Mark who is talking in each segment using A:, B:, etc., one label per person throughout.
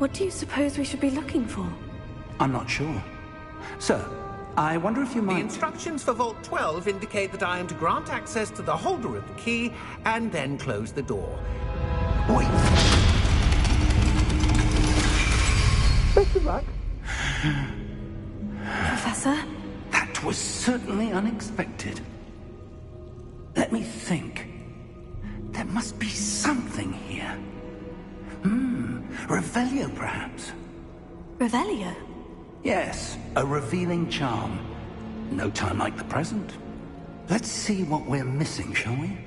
A: What do you suppose we should be looking for?
B: I'm not sure. Sir, I wonder if you might...
C: The instructions for Vault 12 indicate that I am to grant access to the holder of the key and then close the door.
B: Wait!
C: Best of luck.
A: Professor?
B: That was certainly unexpected. Let me think. There must be something here. Revelio, perhaps?
A: Revelio?
B: Yes, a revealing charm. No time like the present. Let's see what we're missing, shall we?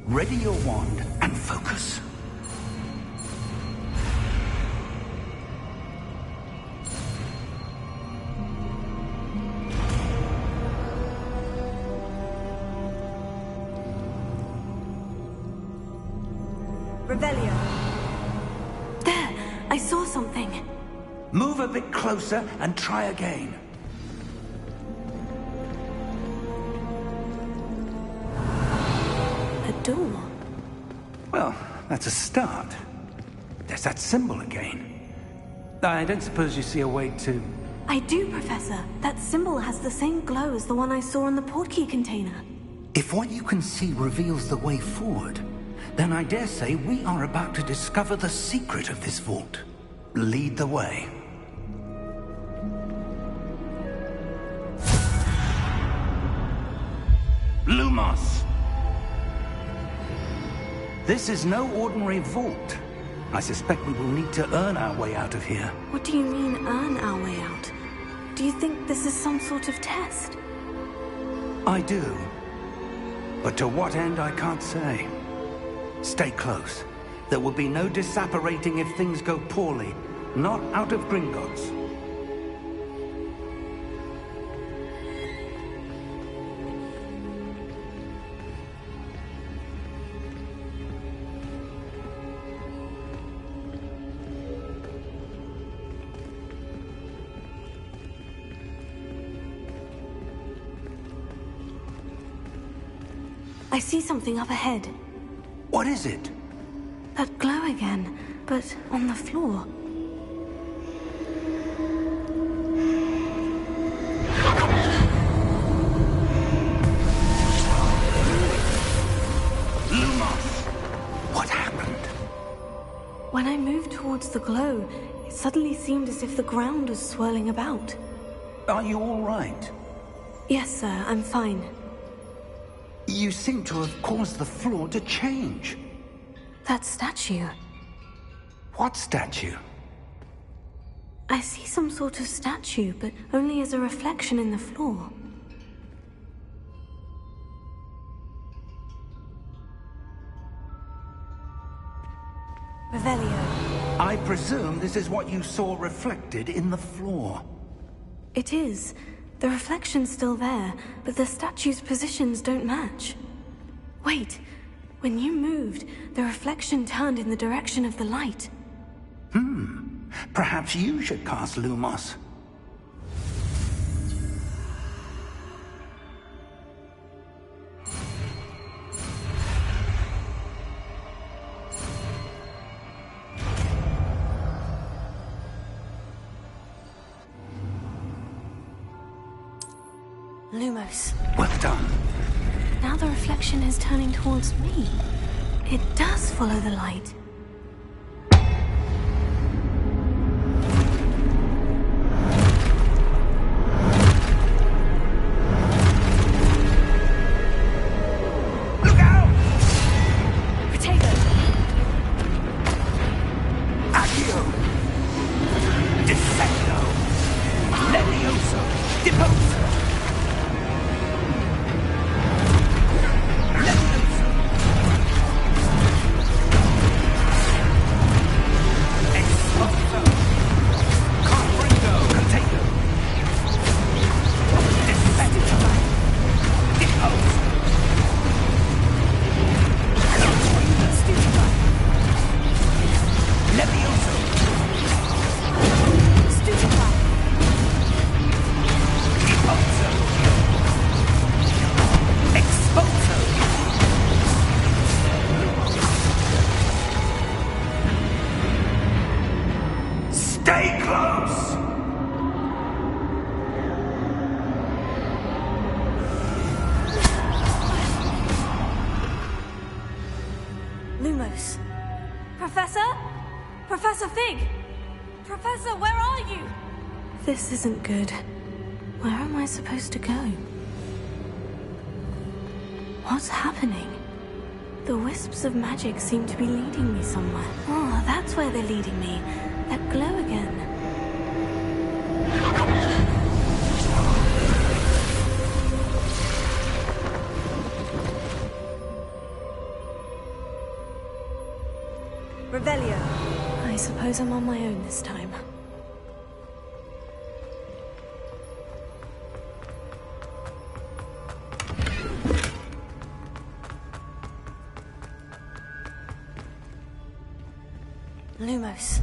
B: Ready your wand and focus.
A: Revelio. There! I saw something.
B: Move a bit closer and try again.
A: A door.
B: Well, that's a start. There's that symbol again. I don't suppose you see a way to...
A: I do, Professor. That symbol has the same glow as the one I saw in the portkey container.
B: If what you can see reveals the way forward, then I dare say we are about to discover the secret of this vault. Lead the way. Lumos! This is no ordinary vault. I suspect we will need to earn our way out of here.
A: What do you mean, earn our way out? Do you think this is some sort of test?
B: I do. But to what end, I can't say. Stay close. There will be no disapparating if things go poorly. Not out of Gringotts.
A: I see something up ahead.
B: What is it?
A: That glow again, but on the floor.
B: Lumos! What happened?
A: When I moved towards the glow, it suddenly seemed as if the ground was swirling about.
B: Are you all right?
A: Yes, sir, I'm fine.
B: You seem to have caused the floor to change.
A: That statue.
B: What statue?
A: I see some sort of statue, but only as a reflection in the floor. Revelio.
B: I presume this is what you saw reflected in the floor.
A: It is. The reflection's still there, but the statue's positions don't match. Wait. When you moved, the reflection turned in the direction of the light.
B: Perhaps you should cast Lumos.
A: Lumos.
B: Well done.
A: Now the reflection is turning towards me. It does follow the light.
B: Look out!
A: Potato!
B: Accio! Defendo! Levioso! Deposa! Stupefy!
A: Professor Fig! Professor, where are you? This isn't good. Where am I supposed to go? What's happening? The wisps of magic seem to be leading me somewhere. Oh, that's where they're leading me. That glow again. Revelio. I suppose I'm on my own this time. Lumos.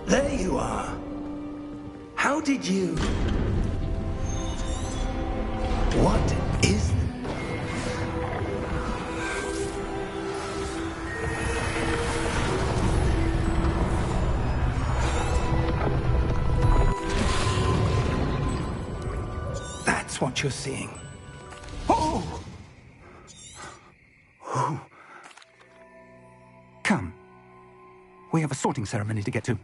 B: There you are. How did you... What is... That's what you're seeing. Oh! Oh. Come. We have a sorting ceremony to get to.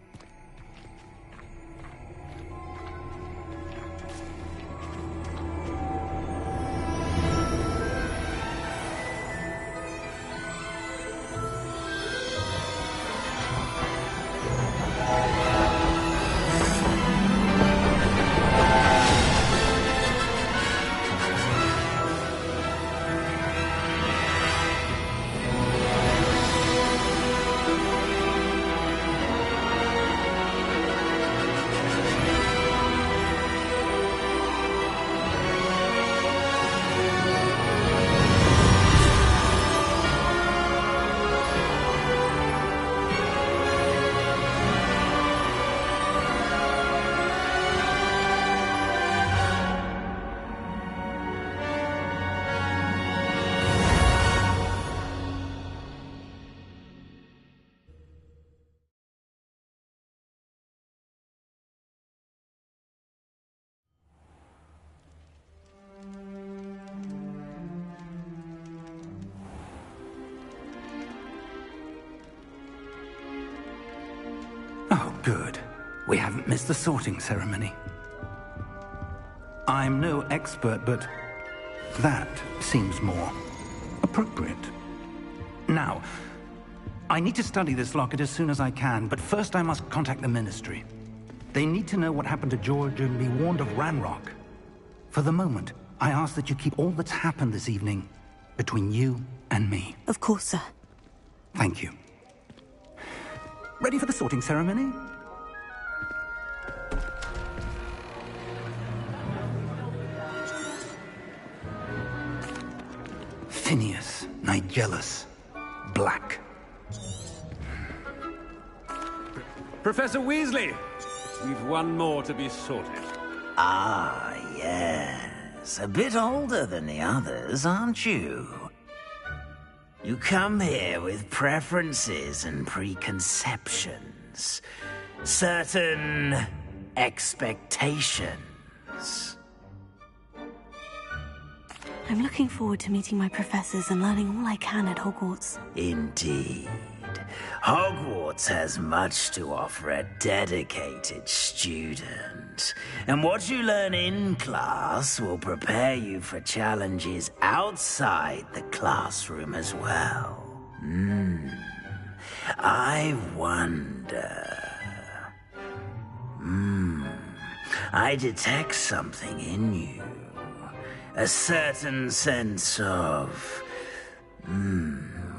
B: Good. We haven't missed the sorting ceremony. I'm no expert, but that seems more appropriate. Now, I need to study this locket as soon as I can, but first I must contact the Ministry. They need to know what happened to George and be warned of Ranrock. For the moment, I ask that you keep all that's happened this evening between you and me.
A: Of course, sir.
B: Thank you. Ready for the sorting ceremony? Phineas, Nigellus, Black.
D: Professor Weasley! We've one more to be sorted.
E: Ah, yes. A bit older than the others, aren't you? You come here with preferences and preconceptions. Certain expectations.
A: I'm looking forward to meeting my professors and learning all I can at Hogwarts.
E: Indeed. Hogwarts has much to offer a dedicated student. And what you learn in class will prepare you for challenges outside the classroom as well. I wonder... I detect something in you. A certain sense of...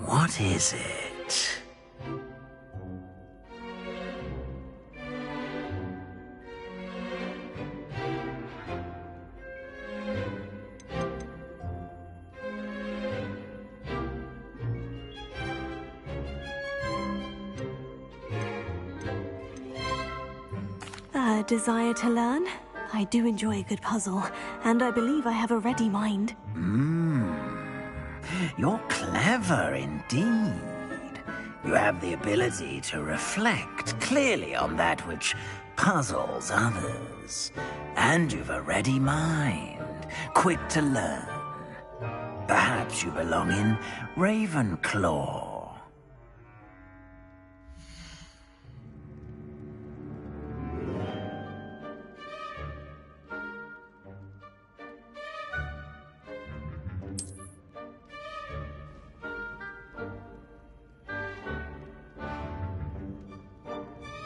E: what is it?
A: A desire to learn? I do enjoy a good puzzle, and I believe I have a ready mind.
E: You're clever indeed. You have the ability to reflect clearly on that which puzzles others. And you've a ready mind, quick to learn. Perhaps you belong in Ravenclaw.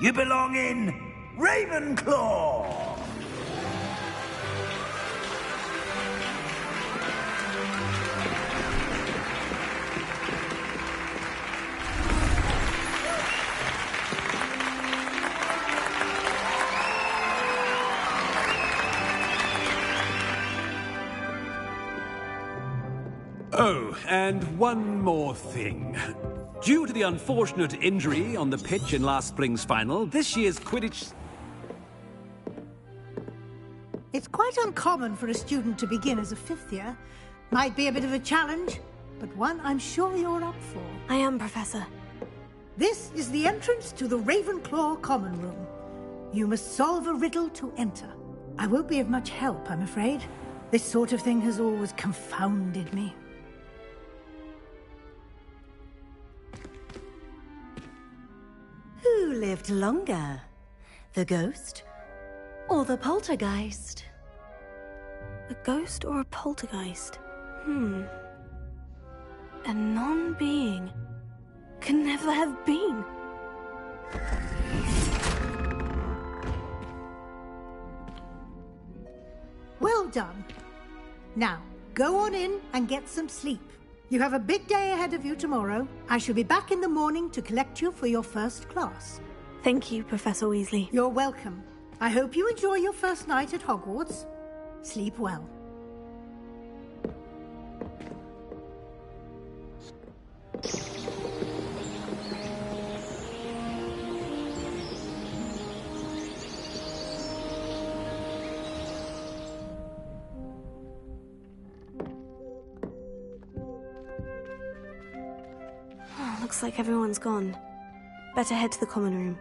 E: You belong in Ravenclaw!
D: Oh, and one more thing. Due to the unfortunate injury on the pitch in last spring's final, this year's Quidditch...
F: It's quite uncommon for a student to begin as a fifth year. Might be a bit of a challenge, but one I'm sure you're up for.
A: I am, Professor.
F: This is the entrance to the Ravenclaw Common Room. You must solve a riddle to enter. I won't be of much help, I'm afraid. This sort of thing has always confounded me.
G: Who lived longer? The ghost or the poltergeist?
A: A ghost or a poltergeist? A non-being can never have been.
F: Well done. Now, go on in and get some sleep. You have a big day ahead of you tomorrow. I shall be back in the morning to collect you for your first class.
A: Thank you, Professor Weasley.
F: You're welcome. I hope you enjoy your first night at Hogwarts. Sleep well.
A: Looks like everyone's gone. Better head to the common room.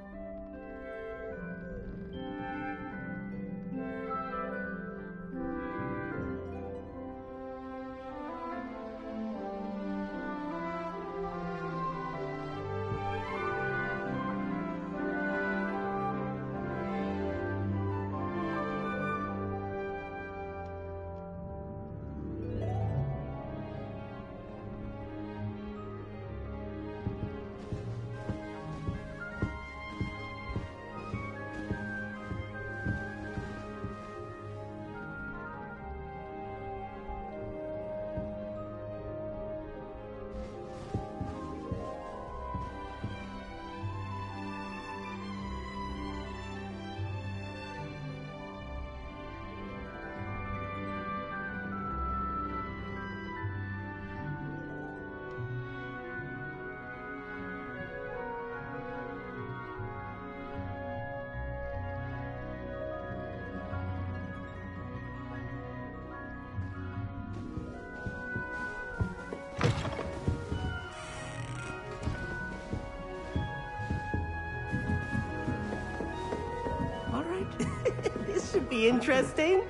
H: right. This should be interesting.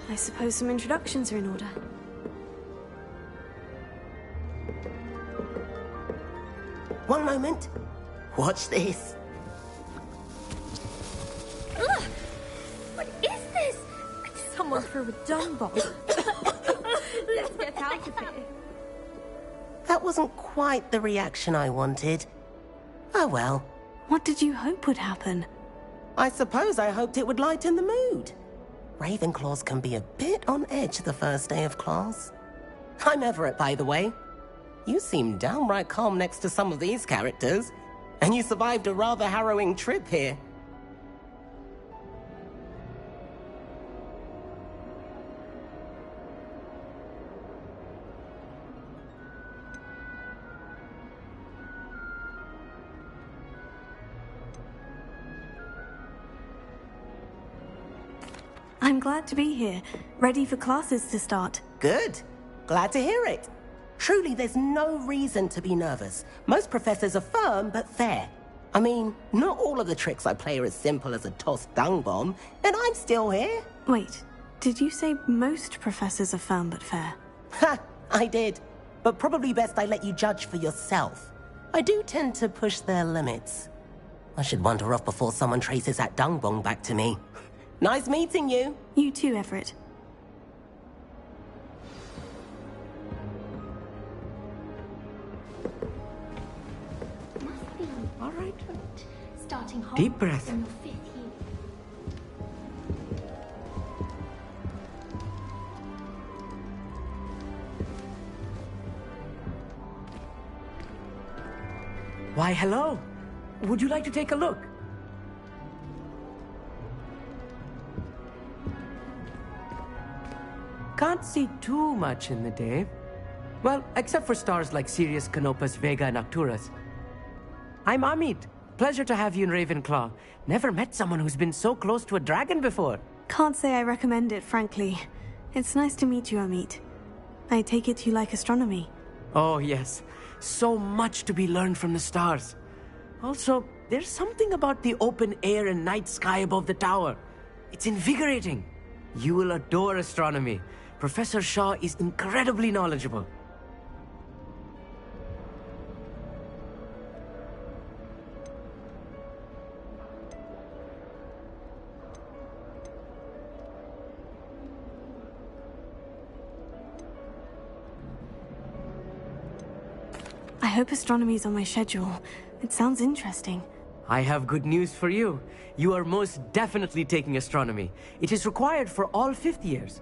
A: I suppose some introductions are in order.
H: One moment. Watch this.
I: Ugh! What is this? Someone threw a dung bomb. Let's get out of here.
H: That wasn't quite the reaction I wanted. Oh well.
A: What did you hope would happen?
H: I suppose I hoped it would lighten the mood. Ravenclaws can be a bit on edge the first day of class. I'm Everett, by the way. You seem downright calm next to some of these characters. And you survived a rather harrowing trip here.
A: I'm glad to be here, ready for classes to start.
H: Good. Glad to hear it. Truly, there's no reason to be nervous. Most professors are firm but fair. I mean, not all of the tricks I play are as simple as a tossed dung bomb, and I'm still here.
A: Wait, did you say most professors are firm but fair?
H: Ha! I did. But probably best I let you judge for yourself. I do tend to push their limits. I should wander off before someone traces that dung bomb back to me. Nice meeting you.
A: You too, Everett.
I: Must be all right. Starting home.
J: Deep breath.
I: In your fifth year.
J: Why, hello. Would you like to take a look? Can't see too much in the day. Well, except for stars like Sirius, Canopus, Vega, and Arcturus. I'm Amit. Pleasure to have you in Ravenclaw. Never met someone who's been so close to a dragon before.
A: Can't say I recommend it, frankly. It's nice to meet you, Amit. I take it you like astronomy.
J: Oh, yes. So much to be learned from the stars. Also, there's something about the open air and night sky above the tower. It's invigorating. You will adore astronomy. Professor Shaw is incredibly knowledgeable.
A: I hope astronomy's on my schedule. It sounds interesting.
J: I have good news for you. You are most definitely taking astronomy. It is required for all fifth years.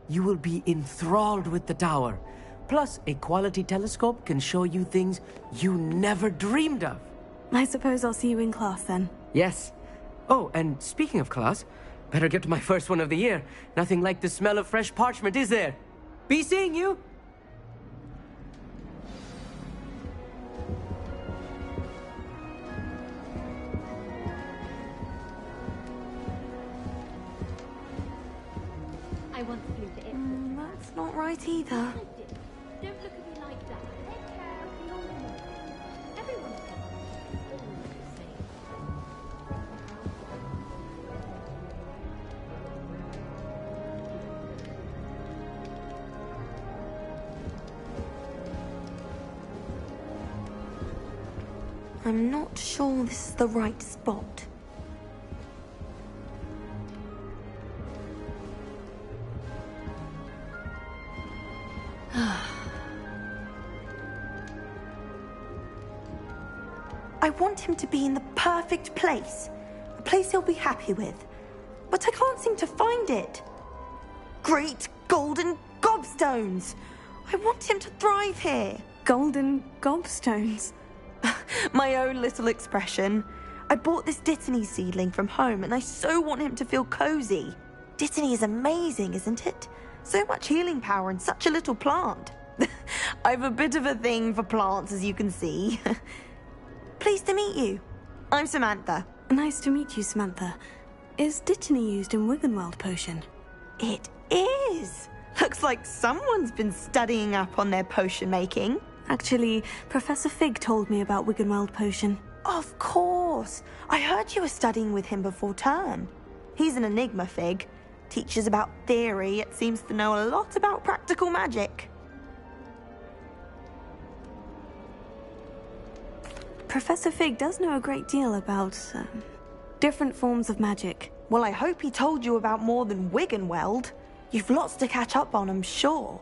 J: You will be enthralled with the tower. Plus, a quality telescope can show you things you never dreamed of.
A: I suppose I'll see you in class then.
J: Yes. Oh, and speaking of class, better get to my first one of the year. Nothing like the smell of fresh parchment, is there? Be seeing you!
I: I once flew to it.
A: That's not right either.
I: Don't look at me like that. Take care of your woman. Everyone's all the same.
K: I'm not sure this is the right spot.
L: I want him to be in the perfect place. A place he'll be happy with. But I can't seem to find it. Great golden gobstones! I want him to thrive here.
A: Golden gobstones?
L: My own little expression. I bought this Dittany seedling from home and I so want him to feel cozy. Dittany is amazing, isn't it? So much healing power in such a little plant. I've a bit of a thing for plants, as you can see. Pleased to meet you. I'm Samantha.
A: Nice to meet you, Samantha. Is Dittany used in Wiggenweld potion?
L: It is. Looks like someone's been studying up on their potion making.
A: Actually, Professor Fig told me about Wiggenweld potion.
L: Of course. I heard you were studying with him before term. He's an enigma fig. Teaches about theory, yet seems to know a lot about practical magic.
A: Professor Fig does know a great deal about, different forms of magic.
L: Well, I hope he told you about more than Wiggenweld. You've lots to catch up on, I'm sure.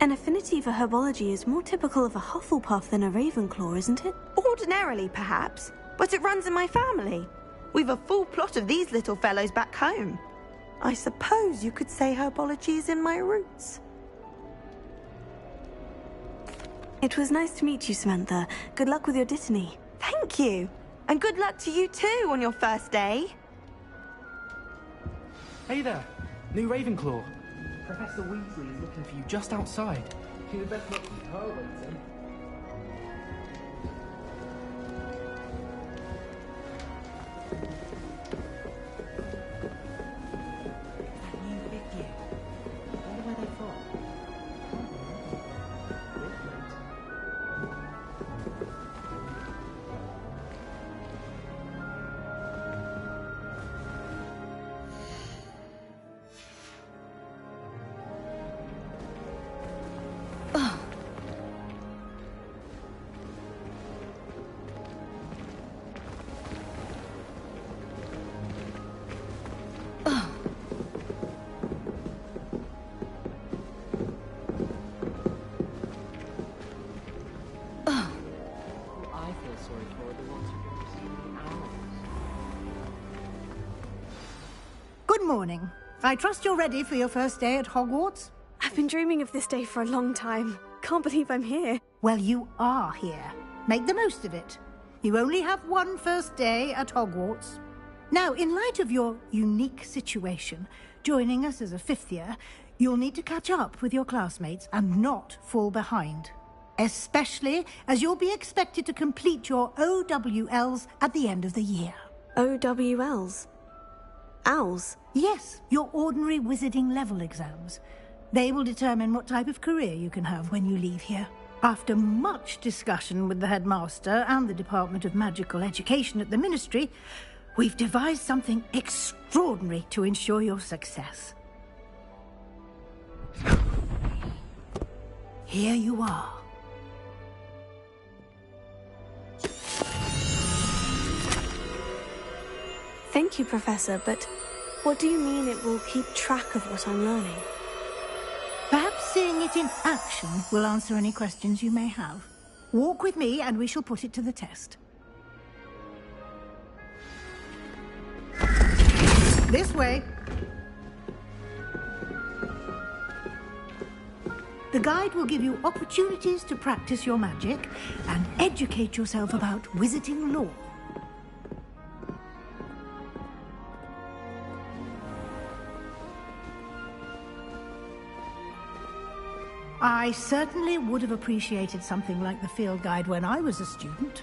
A: An affinity for herbology is more typical of a Hufflepuff than a Ravenclaw, isn't it?
L: Ordinarily, perhaps, but it runs in my family. We've a full plot of these little fellows back home. I suppose you could say herbology is in my roots.
A: It was nice to meet you, Samantha. Good luck with your Dittany.
L: Thank you. And good luck to you too on your first day.
M: Hey there, new Ravenclaw. Professor Weasley is looking for you just outside. You'd best not keep her waiting.
J: That new big year. I wonder where they're from.
F: Good morning. I trust you're ready for your first day at Hogwarts?
A: I've been dreaming of this day for a long time. Can't believe I'm here.
F: Well, you are here. Make the most of it. You only have one first day at Hogwarts. Now, in light of your unique situation, joining us as a fifth year, you'll need to catch up with your classmates and not fall behind. Especially as you'll be expected to complete your OWLs at the end of the year.
A: OWLs? Owls?
F: Yes, your ordinary wizarding level exams. They will determine what type of career you can have when you leave here. After much discussion with the headmaster and the Department of Magical Education at the Ministry, we've devised something extraordinary to ensure your success. Here you are.
A: Thank you, Professor, but what do you mean it will keep track of what I'm learning?
F: Perhaps seeing it in action will answer any questions you may have. Walk with me and we shall put it to the test. This way. The guide will give you opportunities to practice your magic and educate yourself about wizarding lore. I certainly would have appreciated something like the field guide when I was a student.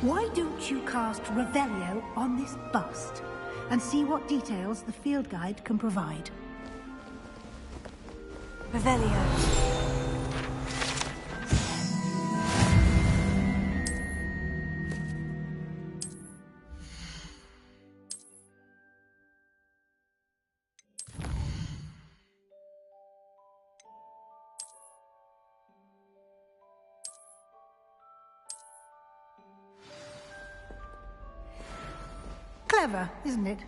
F: Why don't you cast Revelio on this bust and see what details the field guide can provide?
A: Revelio.
F: Clever, isn't it?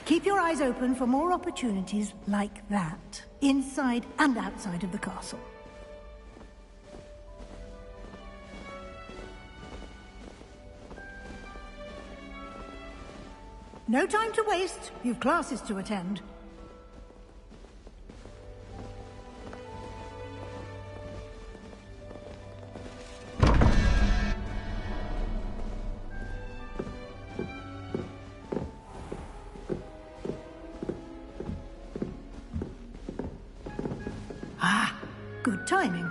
F: Keep your eyes open for more opportunities like that, inside and outside of the castle. No time to waste. You've classes to attend. Good timing.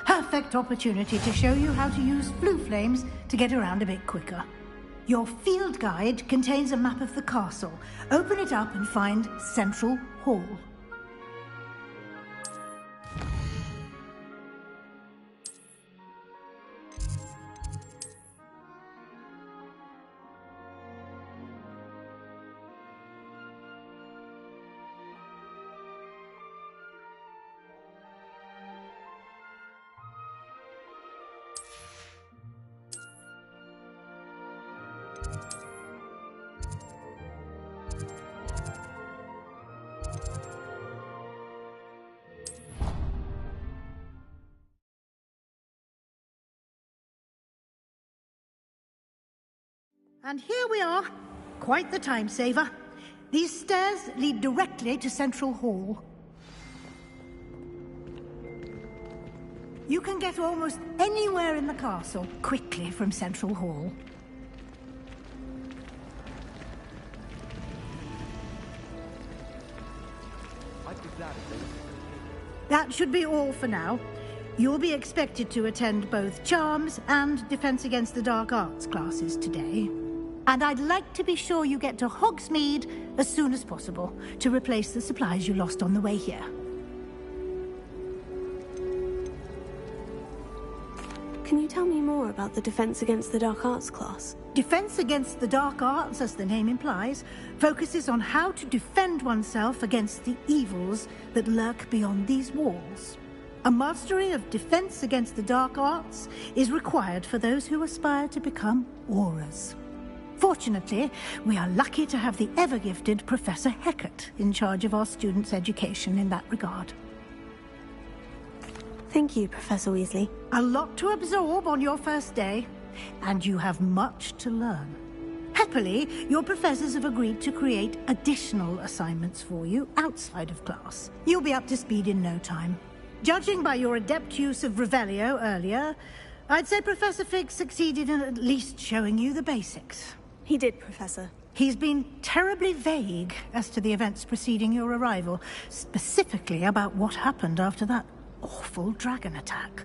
F: Perfect opportunity to show you how to use Floo Flames to get around a bit quicker. Your field guide contains a map of the castle. Open it up and find Central Hall. And here we are. Quite the time saver. These stairs lead directly to Central Hall. You can get almost anywhere in the castle quickly from Central Hall. That should be all for now. You'll be expected to attend both Charms and Defense Against the Dark Arts classes today. And I'd like to be sure you get to Hogsmeade as soon as possible to replace the supplies you lost on the way here.
A: Can you tell me more about the Defense Against the Dark Arts class?
F: Defense Against the Dark Arts, as the name implies, focuses on how to defend oneself against the evils that lurk beyond these walls. A mastery of Defense Against the Dark Arts is required for those who aspire to become Aurors. Fortunately, we are lucky to have the ever-gifted Professor Hecat in charge of our students' education in that regard.
A: Thank you, Professor Weasley.
F: A lot to absorb on your first day, and you have much to learn. Happily, your professors have agreed to create additional assignments for you outside of class. You'll be up to speed in no time. Judging by your adept use of Revelio earlier, I'd say Professor Fig succeeded in at least showing you the basics.
A: He did, Professor.
F: He's been terribly vague as to the events preceding your arrival, specifically about what happened after that awful dragon attack.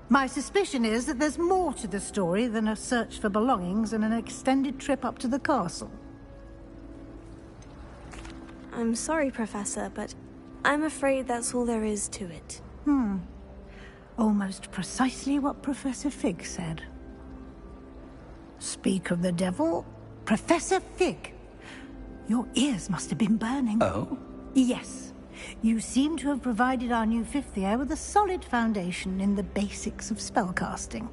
F: My suspicion is that there's more to the story than a search for belongings and an extended trip up to the castle.
A: I'm sorry, Professor, but I'm afraid that's all there is to it.
F: Almost precisely what Professor Fig said. Speak of the devil, Professor Fig. Your ears must have been burning.
B: Oh?
F: Yes. You seem to have provided our new fifth year with a solid foundation in the basics of spellcasting.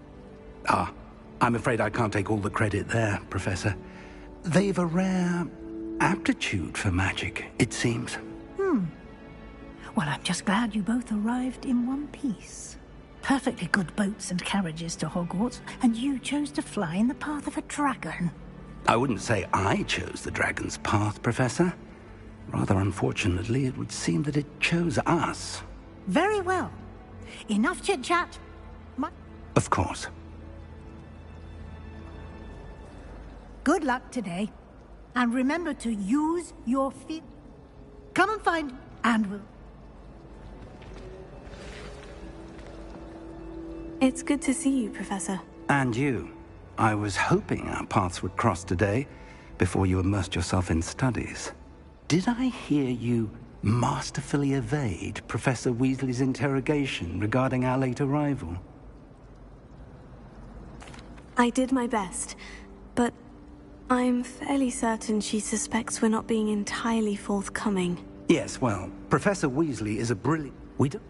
B: Ah, I'm afraid I can't take all the credit there, Professor. They've a rare aptitude for magic, it seems.
F: Well, I'm just glad you both arrived in one piece. Perfectly good boats and carriages to Hogwarts, and you chose to fly in the path of a dragon.
B: I wouldn't say I chose the dragon's path, Professor. Rather unfortunately, it would seem that it chose us.
F: Very well. Enough chit-chat.
B: Of course.
F: Good luck today. And remember to use your feet. Come and find Anvil.
A: It's good to see you, Professor.
B: And you. I was hoping our paths would cross today, before you immersed yourself in studies. Did I hear you masterfully evade Professor Weasley's interrogation regarding our late arrival?
A: I did my best, but I'm fairly certain she suspects we're not being entirely forthcoming.
B: Yes, well, Professor Weasley is a brilliant... We don't...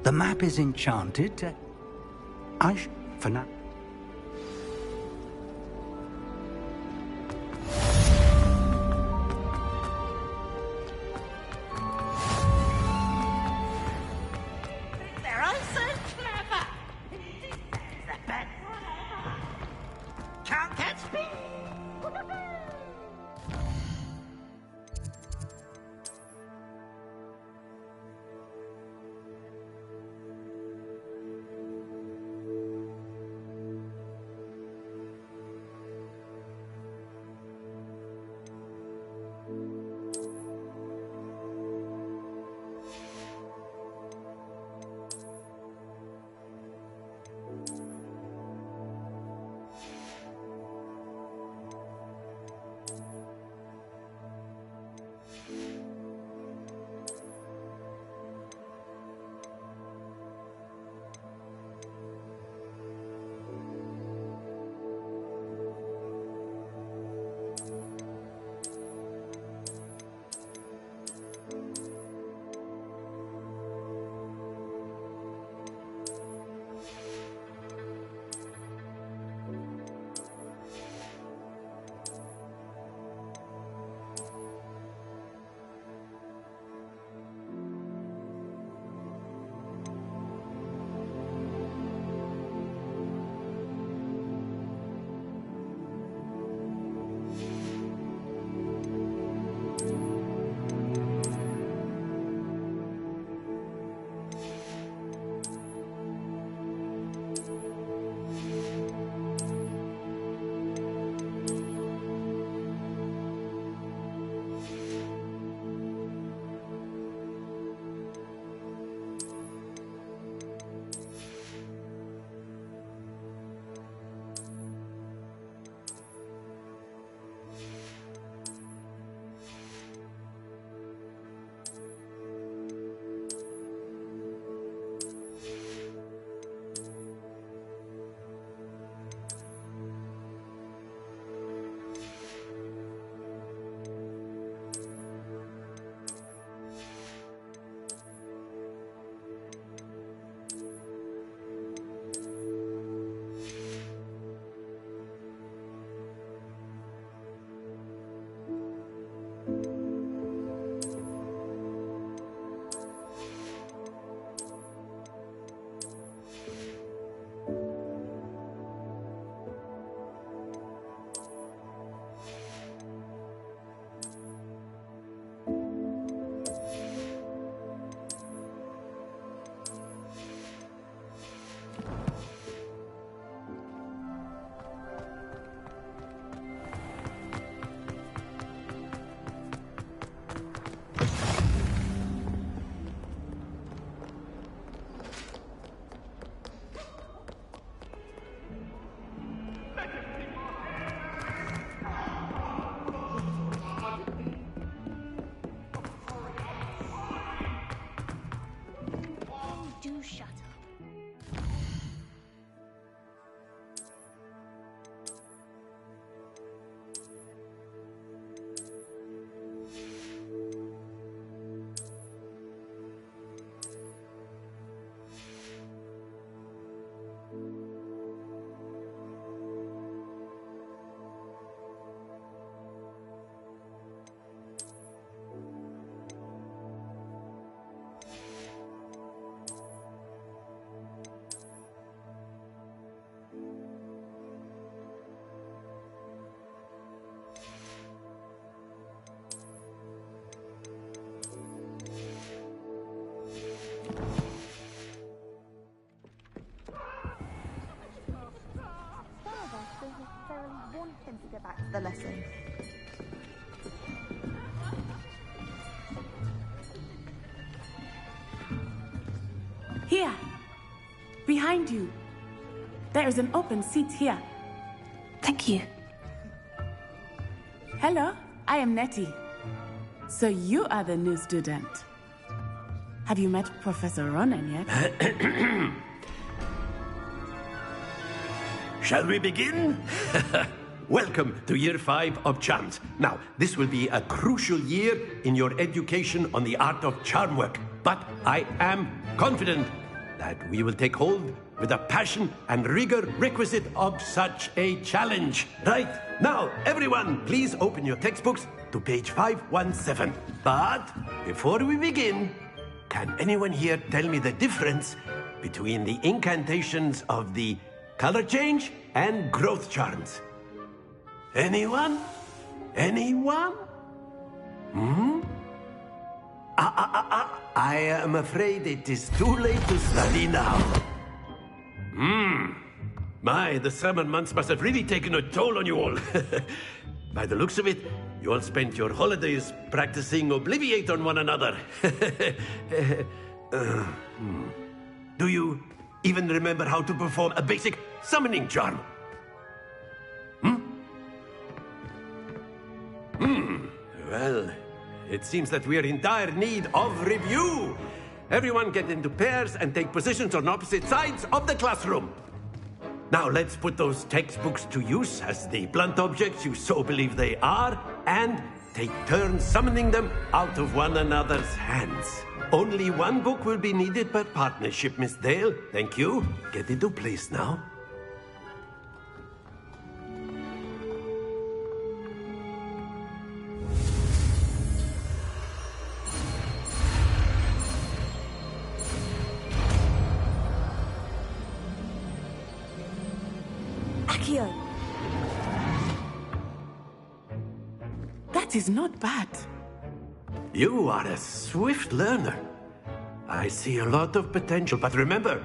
B: The map is enchanted. For now.
E: They're all so clever.
L: lesson.
N: Here! Behind you! There is an open seat here.
A: Thank you.
N: Hello, I am Nettie. So you are the new student. Have you met Professor Ronan yet?
O: Shall we begin? Welcome to Year 5 of Charms. Now, this will be a crucial year in your education on the art of charm work. But I am confident that we will take hold with the passion and rigor requisite of such a challenge. Right, now, everyone, please open your textbooks to page 517. But before we begin, can anyone here tell me the difference between the incantations of the color change and growth charms? Anyone? Anyone? I am afraid it is too late to study now. My, the summer months must have really taken a toll on you all. By the looks of it, you all spent your holidays practicing Obliviate on one another. Do you even remember how to perform a basic summoning charm? Well, it seems that we are in dire need of review. Everyone get into pairs and take positions on opposite sides of the classroom. Now let's put those textbooks to use as the blunt objects you so believe they are, and take turns summoning them out of one another's hands. Only one book will be needed per partnership, Miss Dale. Thank you. Get into place now.
L: Accio!
N: That is not bad.
O: You are a swift learner. I see a lot of potential, but remember,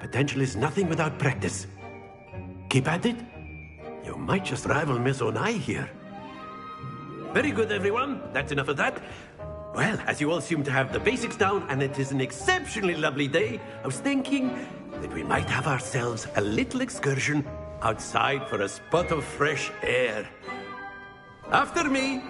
O: potential is nothing without practice. Keep at it. You might just rival Miss Onai here. Very good, everyone. That's enough of that. Well, as you all seem to have the basics down, and it is an exceptionally lovely day, I was thinking that we might have ourselves a little excursion outside for a spot of fresh air. After me.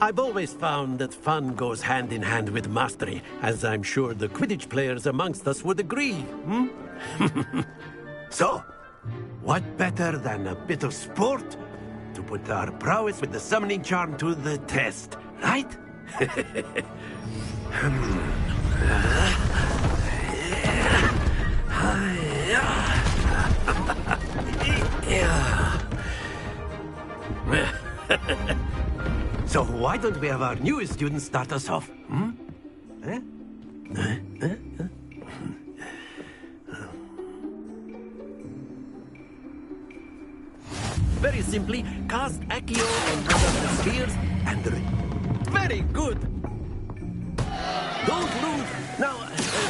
O: I've always found that fun goes hand in hand with mastery, as I'm sure the Quidditch players amongst us would agree. So, what better than a bit of sport to put our prowess with the summoning charm to the test, right? So why don't we have our newest student start us off? Very simply, cast Accio on one of the spheres and... Very good! Don't move! Now,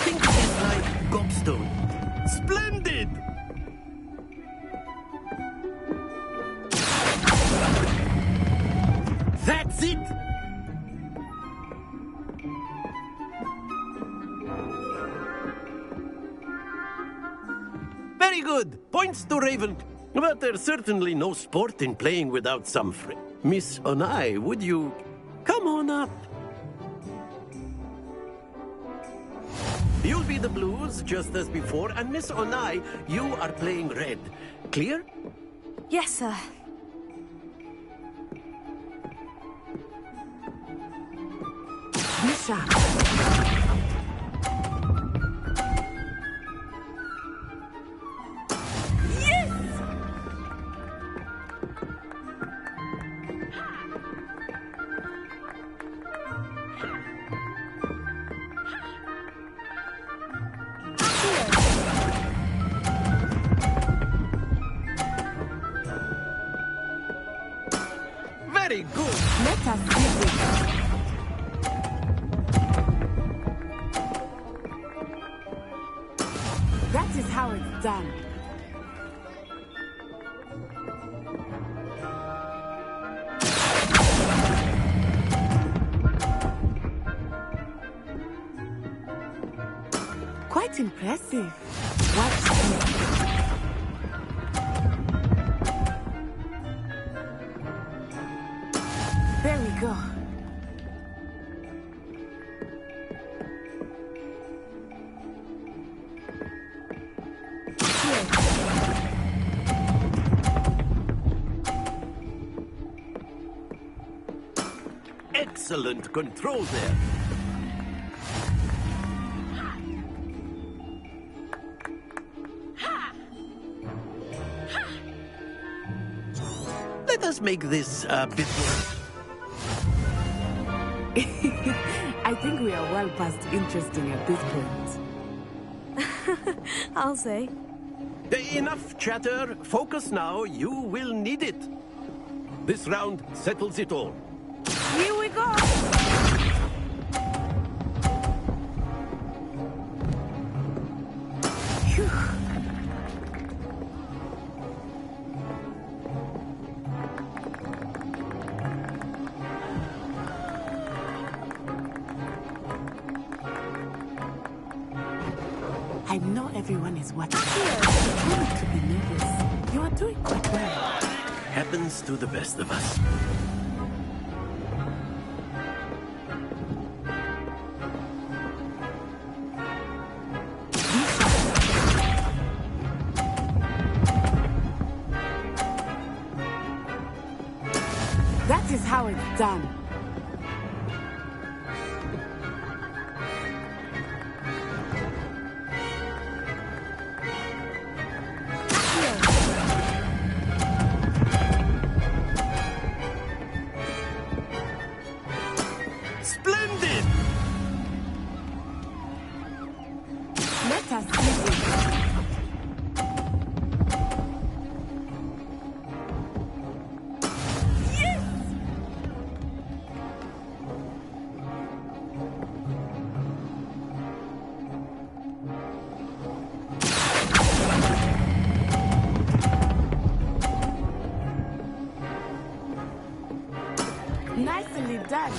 O: think of it like Gobstone. Splendid! That's it! Very good! Points to Raven. But there's certainly no sport in playing without some friend. Miss Onai, would you come on up? You'll be the blues, just as before, and Miss Onai, you are playing red. Clear?
A: Yes, sir.
N: Misha!
O: Very good.
N: Let us see this. That is how it's done. Quite impressive. Watch this. There we go.
O: Excellent control there. Let us make this a bit more.
N: I think we are well past interesting at this point.
A: I'll say.
O: Enough chatter. Focus now. You will need it. This round settles it all.
N: Here we go! Phew. I know everyone is watching. Try not to be nervous. You are doing quite well.
O: Happens to the best of us.
N: That is how it's done.
O: Splendid!
N: Let us see this. Nicely done.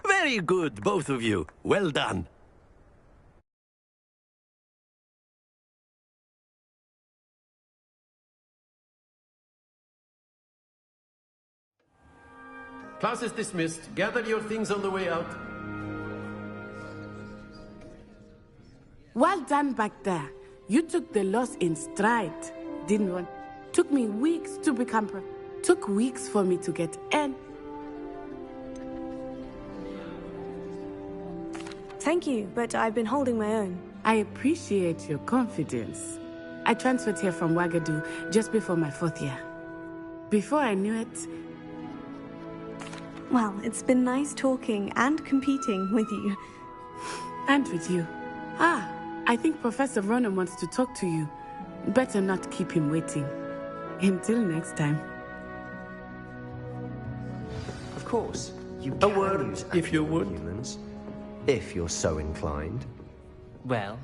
O: Very good, both of you. Well done. Class is dismissed. Gather your things on the way out.
N: Well done back there. You took the loss in stride, didn't you? Took me weeks to become took weeks for me to get in.
A: Thank you, but I've been holding my own.
N: I appreciate your confidence. I transferred here from Wagadu just before my 4th year. Before I knew it...
A: Well, it's been nice talking and competing with you.
N: And with you. Ah, I think Professor Ronen wants to talk to you. Better not keep him waiting. Until next time.
P: Of course, you
O: A
P: can
O: word,
P: use
O: if you would.
P: humans, if you're so inclined.
Q: Well,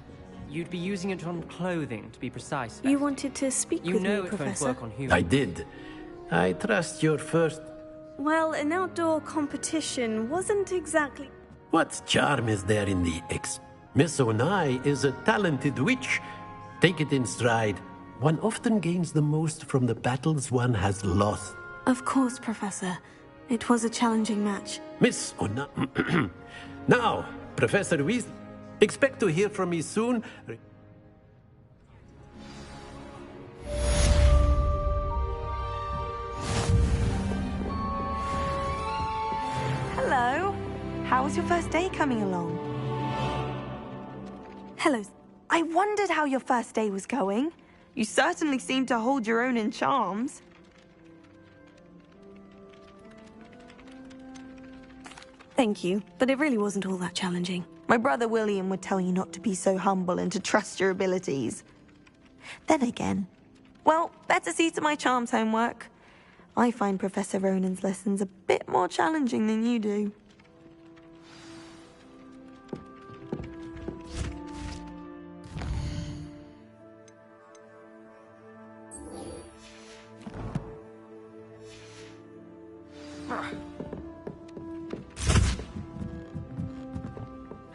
Q: you'd be using it on clothing, to be precise.
A: You wanted to speak
Q: You
A: with
Q: know
A: me,
Q: it won't
A: Professor.
Q: work on humans.
O: I did. I trust your first...
A: Well, an outdoor competition wasn't exactly...
O: What charm is there in the X? Miss Onai is a talented witch. Take it in stride. One often gains the most from the battles one has lost.
A: Of course, Professor. It was a challenging match.
O: Miss Onai... Now, Professor Weasley, expect to hear from me soon.
L: Hello. How was your first day coming along?
A: Hello.
L: I wondered how your first day was going. You certainly seem to hold your own in charms.
A: Thank you, but it really wasn't all that challenging.
L: My brother William would tell you not to be so humble and to trust your abilities. Then again, well, better see to my charms homework. I find Professor Ronen's lessons a bit more challenging than you do.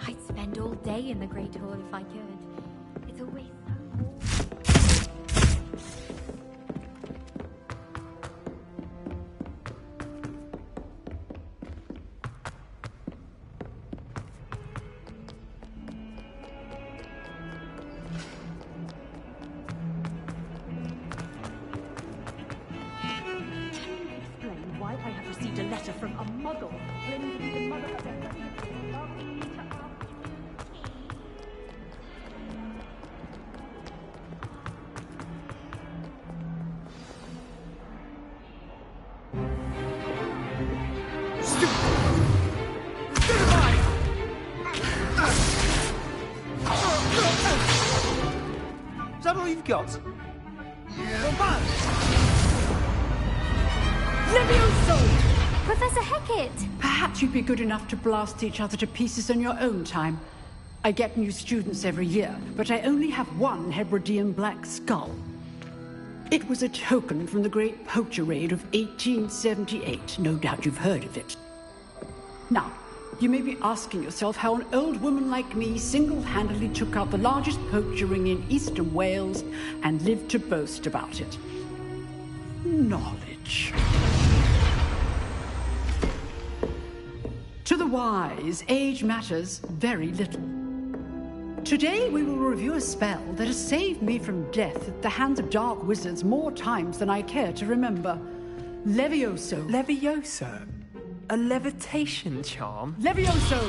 I: I'd spend all day in the Great Hall if I could. It's always
R: Explain why I have received a letter from a muggle claiming to be the mother of their
M: Is that all you've got?
R: Levioso!
I: Professor Hecat!
R: Perhaps you'd be good enough to blast each other to pieces on your own time. I get new students every year, but I only have one Hebridean black skull. It was a token from the Great Poacher Raid of 1878. No doubt you've heard of it. Now, you may be asking yourself how an old woman like me single-handedly took out the largest poacher ring in eastern Wales and lived to boast about it. Knowledge. To the wise, age matters very little. Today we will review a spell that has saved me from death at the hands of dark wizards more times than I care to remember. Levioso.
Q: Levioso? A levitation charm?
R: Levioso!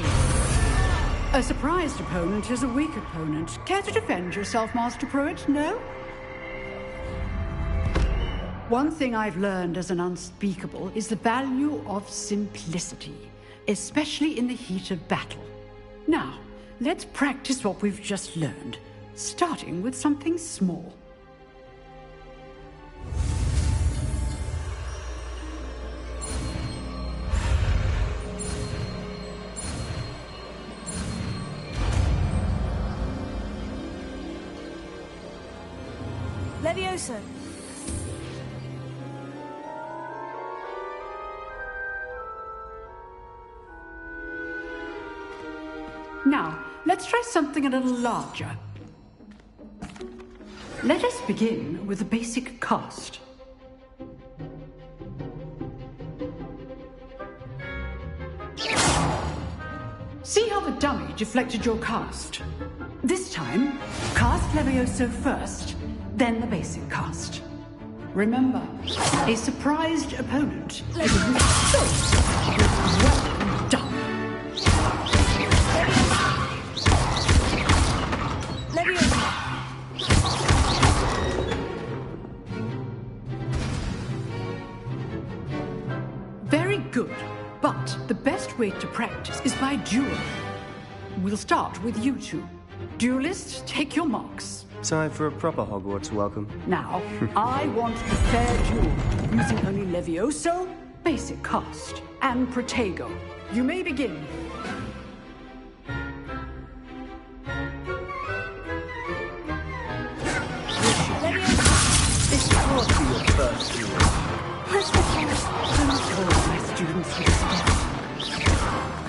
R: A surprised opponent is a weak opponent. Care to defend yourself, Master Pruitt? No? One thing I've learned as an unspeakable is the value of simplicity, especially in the heat of battle. Now, let's practice what we've just learned, starting with something small.
F: Levioso.
R: Now, let's try something a little larger. Let us begin with the basic cast. See how the dummy deflected your cast? This time, cast Levioso first, then the basic cast. Remember, a surprised opponent is a weak choice. Well done. Very good, but the best way to practice is by duel. We'll start with you two. Duelists, take your marks.
P: Time for a proper Hogwarts welcome.
R: Now, I want a fair duel, using only Levioso, basic cast, and Protego. You may begin.
M: This can't be your first duel.
R: Please hold my students with respect.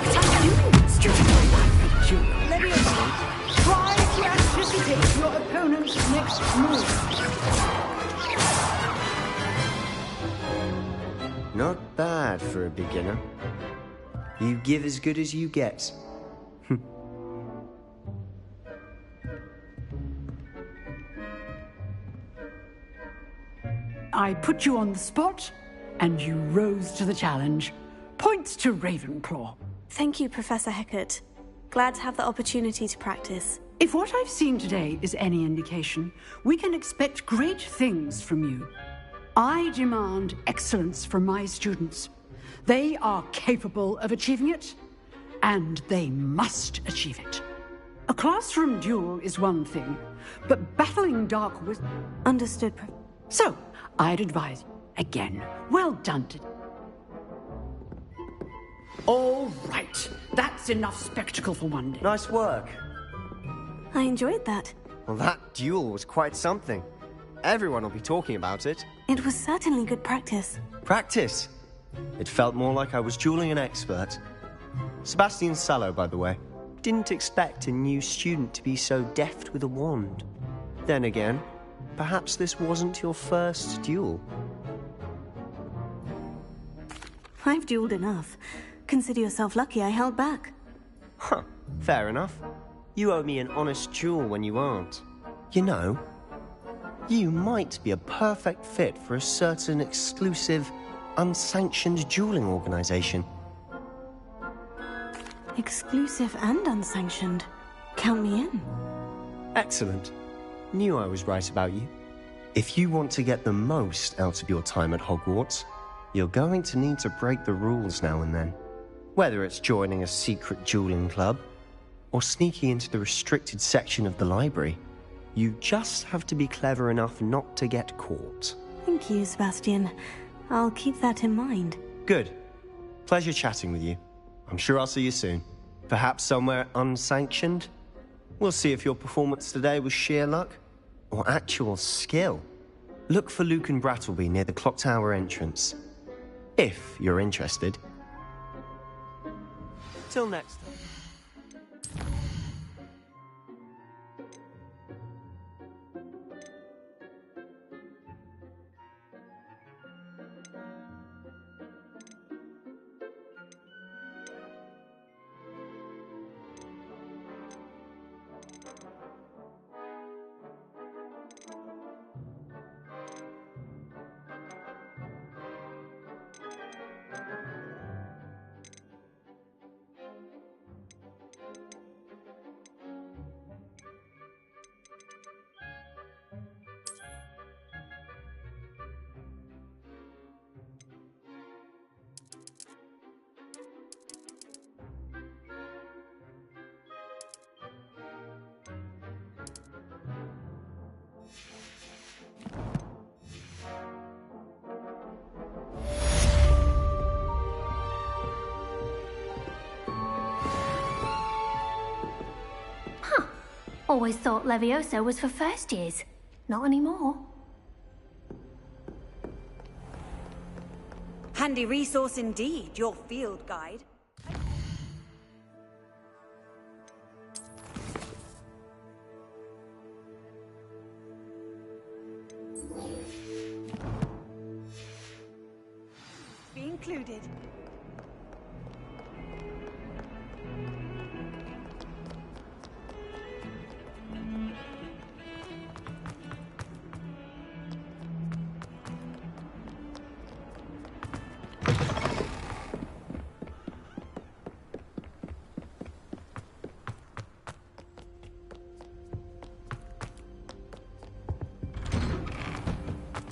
R: I'm doing students like you. Levioso, try to anticipate your opponent's next move.
P: Not bad for a beginner. You give as good as you get.
R: I put you on the spot, and you rose to the challenge. Points to Ravenclaw.
A: Thank you, Professor Hecat. Glad to have the opportunity to practice.
R: If what I've seen today is any indication, we can expect great things from you. I demand excellence from my students. They are capable of achieving it, and they must achieve it. A classroom duel is one thing, but battling dark wizards...
A: Understood,
R: So, I'd advise you, again, well done. All right, that's enough spectacle for one day.
P: Nice work.
A: I enjoyed that.
P: Well, that duel was quite something. Everyone will be talking about it.
A: It was certainly good practice.
P: Practice? It felt more like I was dueling an expert. Sebastian Sallow, by the way. Didn't expect a new student to be so deft with a wand. Then again, perhaps this wasn't your first duel.
A: I've dueled enough. Consider yourself lucky I held back.
P: Huh, fair enough. You owe me an honest duel when you aren't. You know, you might be a perfect fit for a certain exclusive, unsanctioned dueling organization.
A: Exclusive and unsanctioned. Count me in.
P: Excellent. Knew I was right about you. If you want to get the most out of your time at Hogwarts, you're going to need to break the rules now and then. Whether it's joining a secret dueling club, or sneaking into the restricted section of the library, you just have to be clever enough not to get caught.
A: Thank you, Sebastian. I'll keep that in mind.
P: Good. Pleasure chatting with you. I'm sure I'll see you soon. Perhaps somewhere unsanctioned? We'll see if your performance today was sheer luck or actual skill. Look for Luke and Brattleby near the Clock Tower entrance. If you're interested. Till next time.
S: Always thought Levioso was for first years. Not anymore.
T: Handy resource indeed, your field guide. Be included.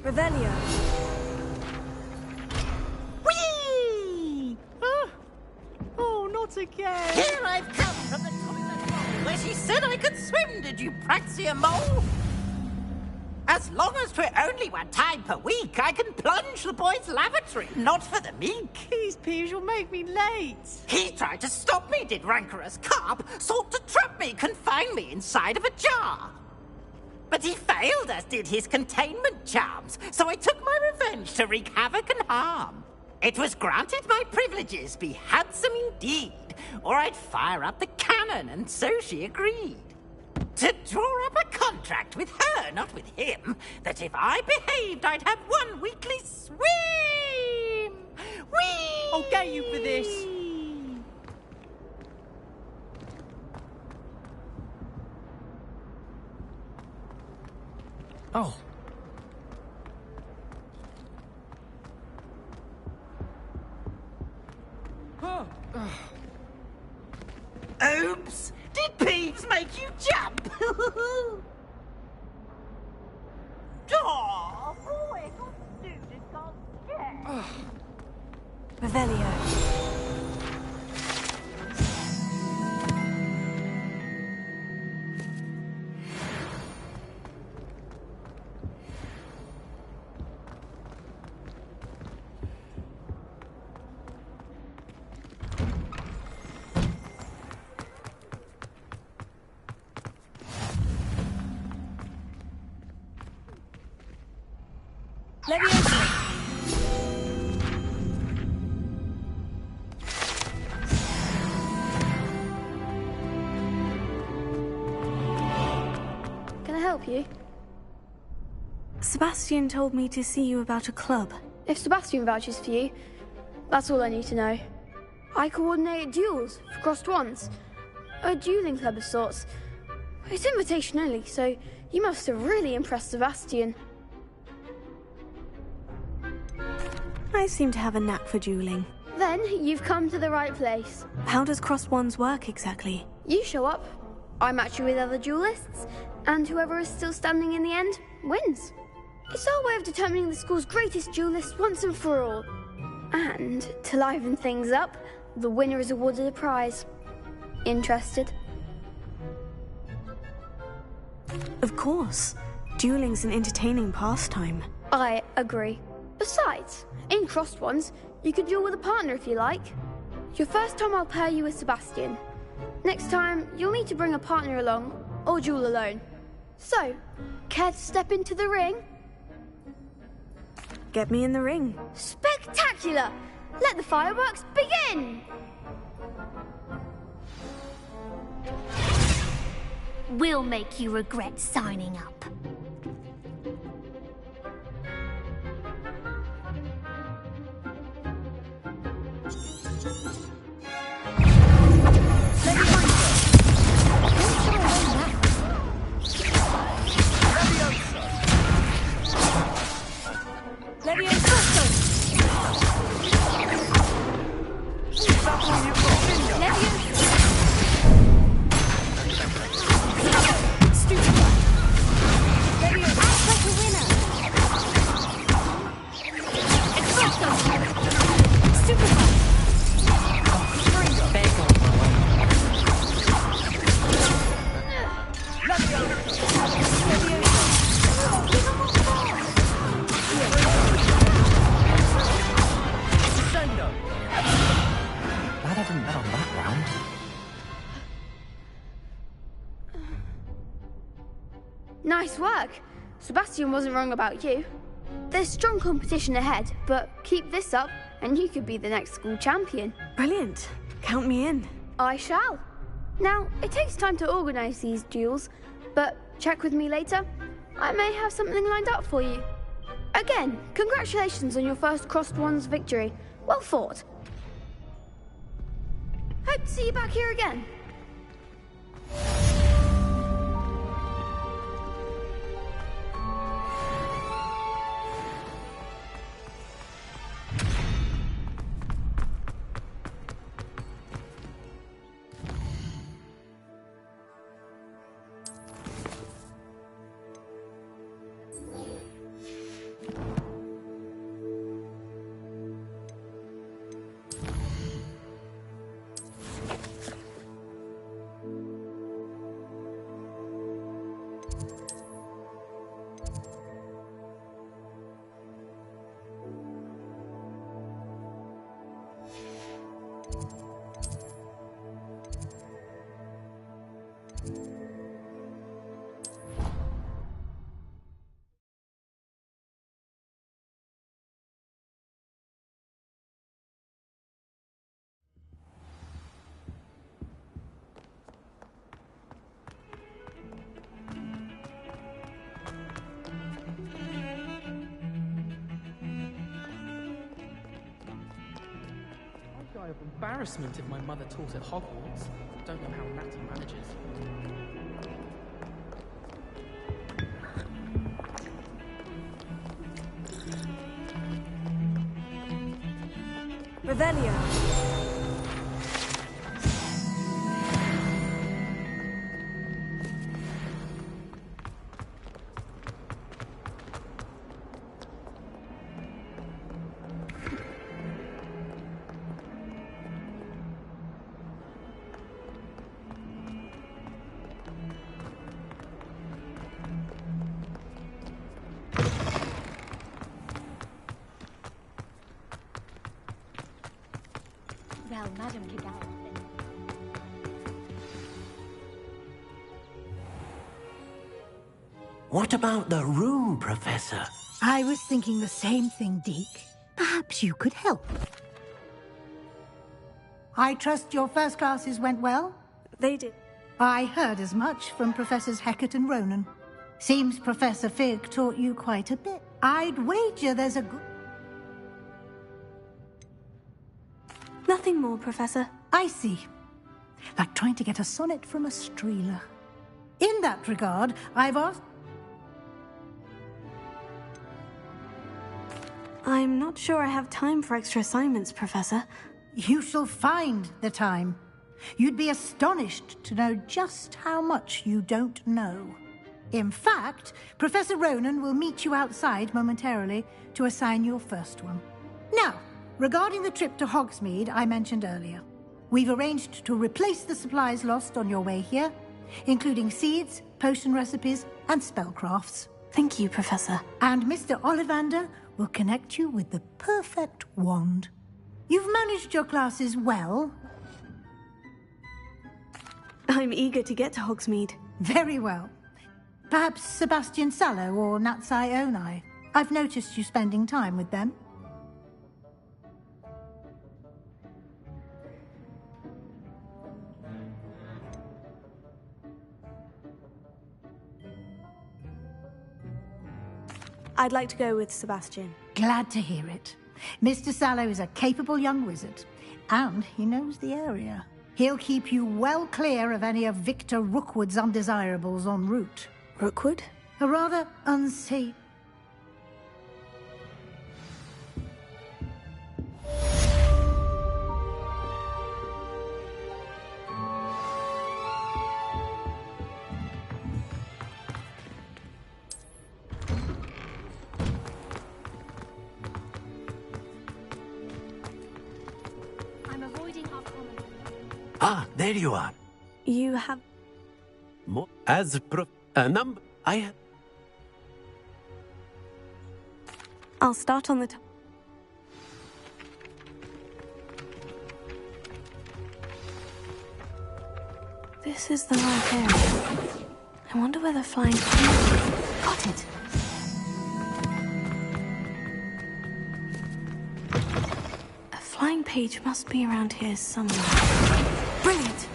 T: Revelio.
U: Whee! Oh, not again.
V: Here I've come from the toilet bowl where she said I could swim, did you praxia mole? As long as 'twere only one time per week, I can plunge the boys' lavatory, not for the meek.
U: Please, Peeves, you'll make me late.
V: He tried to stop me, did rancorous carp, sought to trap me, confine me inside of a jar. But he failed, as did his containment charms, so I took my revenge to wreak havoc and harm. It was granted my privileges be handsome indeed, or I'd fire up the cannon, and so she agreed. To draw up a contract with her, not with him, that if I behaved, I'd have one weekly swim! Whee!
U: I'll get you for this. Oh.
V: Oops! Did Peeves make you jump? Oh, boy, good student got scared.
A: Revelio.
I: Leviosa!
C: Can I help you?
A: Sebastian told me to see you about a club.
C: If Sebastian vouches for you, that's all I need to know. I coordinate duels for crossed ones. A dueling club of sorts. It's invitation only, so you must have really impressed Sebastian.
A: I seem to have a knack for dueling.
C: Then you've come to the right place.
A: How does crossed ones work exactly?
C: You show up, I match you with other duelists, and whoever is still standing in the end wins. It's our way of determining the school's greatest duelist once and for all. And to liven things up, the winner is awarded a prize. Interested?
A: Of course. Dueling's an entertaining pastime.
C: I agree. Besides, in crossed ones, you could duel with a partner if you like. Your first time I'll pair you with Sebastian. Next time, you'll need to bring a partner along, or duel alone. So, care to step into the ring?
A: Get me in the ring.
C: Spectacular! Let the fireworks begin!
S: We'll make you regret signing up.
C: Nice work. Sebastian wasn't wrong about you. There's strong competition ahead, but keep this up and you could be the next school champion.
A: Brilliant. Count me in.
C: I shall. Now, it takes time to organize these duels, but check with me later. I may have something lined up for you. Again, congratulations on your first crossed ones victory. Well fought. Hope to see you back here again.
M: I'd die of embarrassment if my mother taught at Hogwarts. Don't know how Natty manages.
A: Revelio.
S: Well, Madame Kidal.
O: What about the room, Professor?
F: I was thinking the same thing, Deke. Perhaps you could help. I trust your first classes went well?
A: They did.
F: I heard as much from Professors Hecat and Ronan. Seems Professor Fig taught you quite a bit. I'd wager there's a good...
A: Nothing more, Professor.
F: I see. Like trying to get a sonnet from a streeler. In that regard, I've asked...
A: I'm not sure I have time for extra assignments, Professor.
F: You shall find the time. You'd be astonished to know just how much you don't know. In fact, Professor Ronan will meet you outside momentarily to assign your first one. Now, regarding the trip to Hogsmeade I mentioned earlier, we've arranged to replace the supplies lost on your way here, including seeds, potion recipes, and spellcrafts.
A: Thank you, Professor.
F: And Mr. Ollivander will connect you with the perfect wand. You've managed your classes well.
A: I'm eager to get to Hogsmeade.
F: Very well. Perhaps Sebastian Sallow or Natsai Onai. I've noticed you spending time with them.
A: I'd like to go with Sebastian.
F: Glad to hear it. Mr. Sallow is a capable young wizard, and he knows the area. He'll keep you well clear of any of Victor Rookwood's undesirables en route.
A: Rookwood?
F: A rather unsafe...
O: Ah, there you are.
A: You have...
O: More as a number. I have...
A: I'll start on the top. This is the right area. I wonder where the flying... Got it! A flying page must be around here somewhere. Brilliant!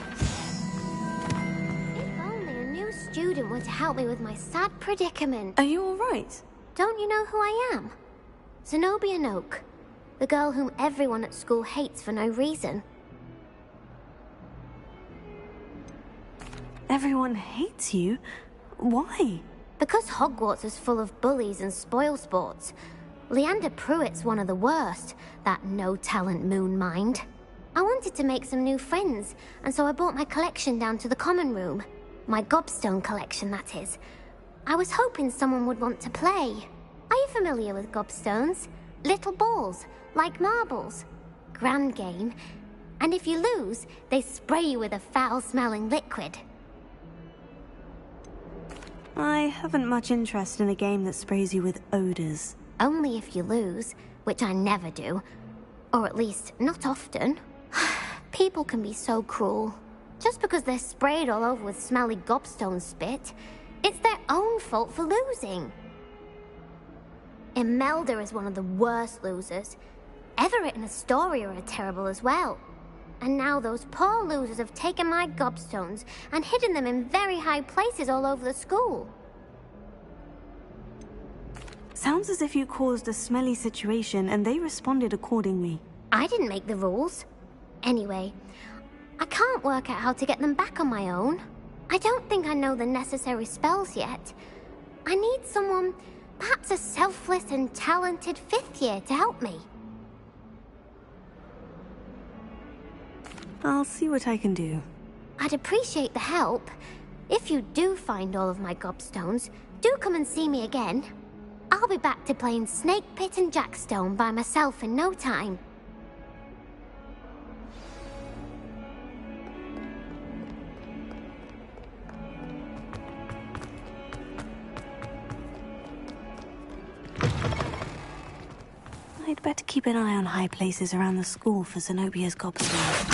D: If only a new student were to help me with my sad predicament.
A: Are you all right?
D: Don't you know who I am? Zenobia Noak, the girl whom everyone at school hates for no reason.
A: Everyone hates you? Why?
D: Because Hogwarts is full of bullies and spoilsports. Leander Pruitt's one of the worst, that no-talent moon mind. I wanted to make some new friends, and so I brought my collection down to the common room. My gobstone collection, that is. I was hoping someone would want to play. Are you familiar with gobstones? Little balls, like marbles. Grand game. And if you lose, they spray you with a foul-smelling liquid.
A: I haven't much interest in a game that sprays you with odors.
D: Only if you lose, which I never do. Or at least, not often. People can be so cruel. Just because they're sprayed all over with smelly gobstone spit, it's their own fault for losing. Imelda is one of the worst losers. Everett and Astoria are terrible as well. And now those poor losers have taken my gobstones and hidden them in very high places all over the school.
A: Sounds as if you caused a smelly situation and they responded accordingly.
D: I didn't make the rules. Anyway, I can't work out how to get them back on my own. I don't think I know the necessary spells yet. I need someone, perhaps a selfless and talented 5th year to help me.
A: I'll see what I can do.
D: I'd appreciate the help. If you do find all of my gobstones, do come and see me again. I'll be back to playing Snake Pit and Jackstone by myself in no time.
A: I'd better keep an eye on high places around the school for Zenobia's gobstones.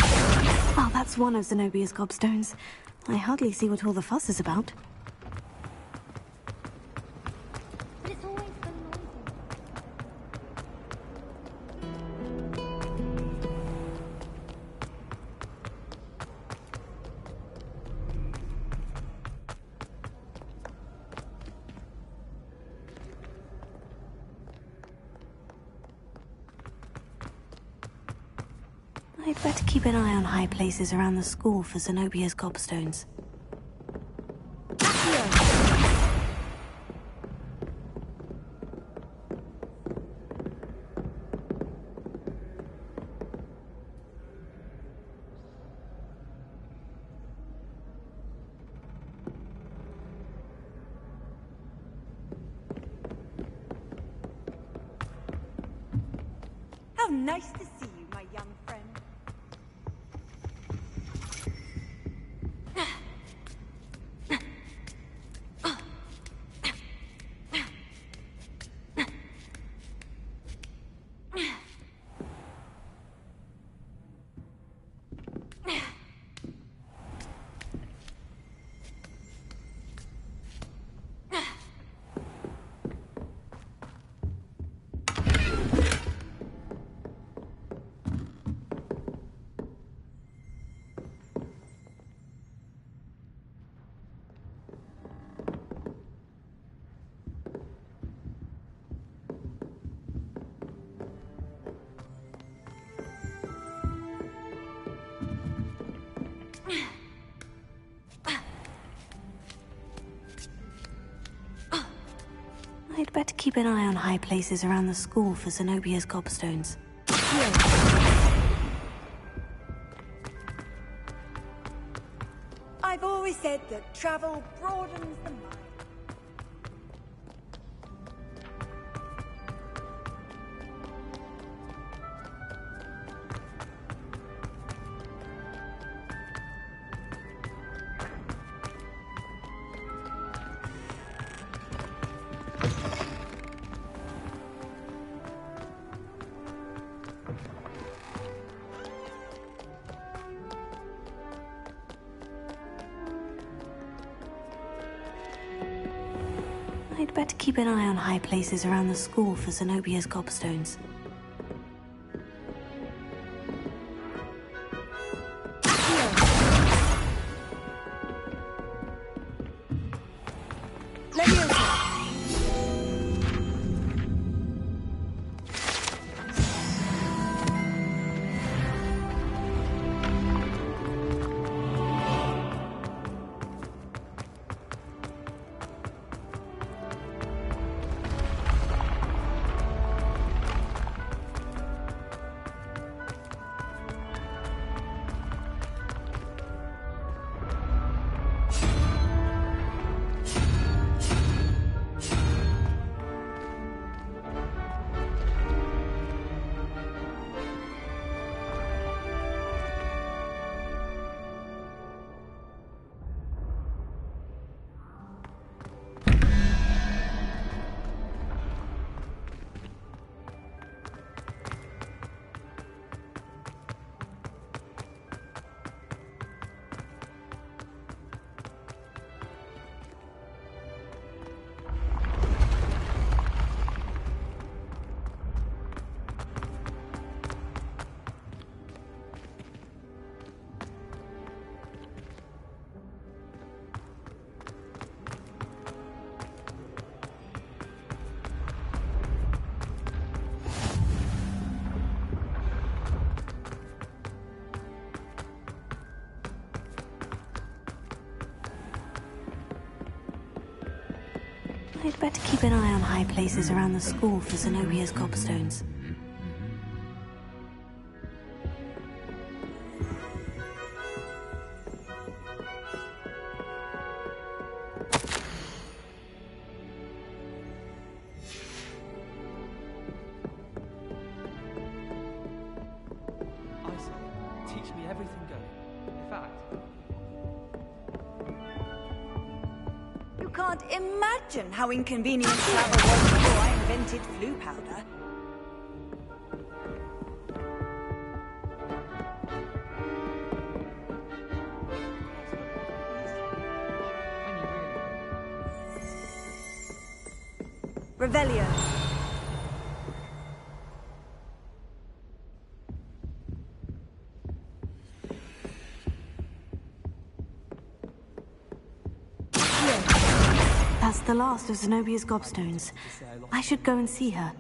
A: Oh, that's one of Zenobia's gobstones. I hardly see what all the fuss is about. I'd better keep an eye on high places around the school for Zenobia's gobstones.
T: How nice to see you, my young friend.
A: I'd better keep an eye on high places around the school for Zenobia's gobstones.
T: I've always said that travel broadens the mind.
A: I'd better keep an eye on high places around the school for Zenobia's gobstones. I'd better keep an eye on high places around the school for Zenobia's gobstones.
M: Isaac, teach me everything going. In fact,
T: You can't imagine how inconvenient travel was before I invented flu powder. Revelio.
A: That's the last of Zenobia's gobstones. I should go and see her.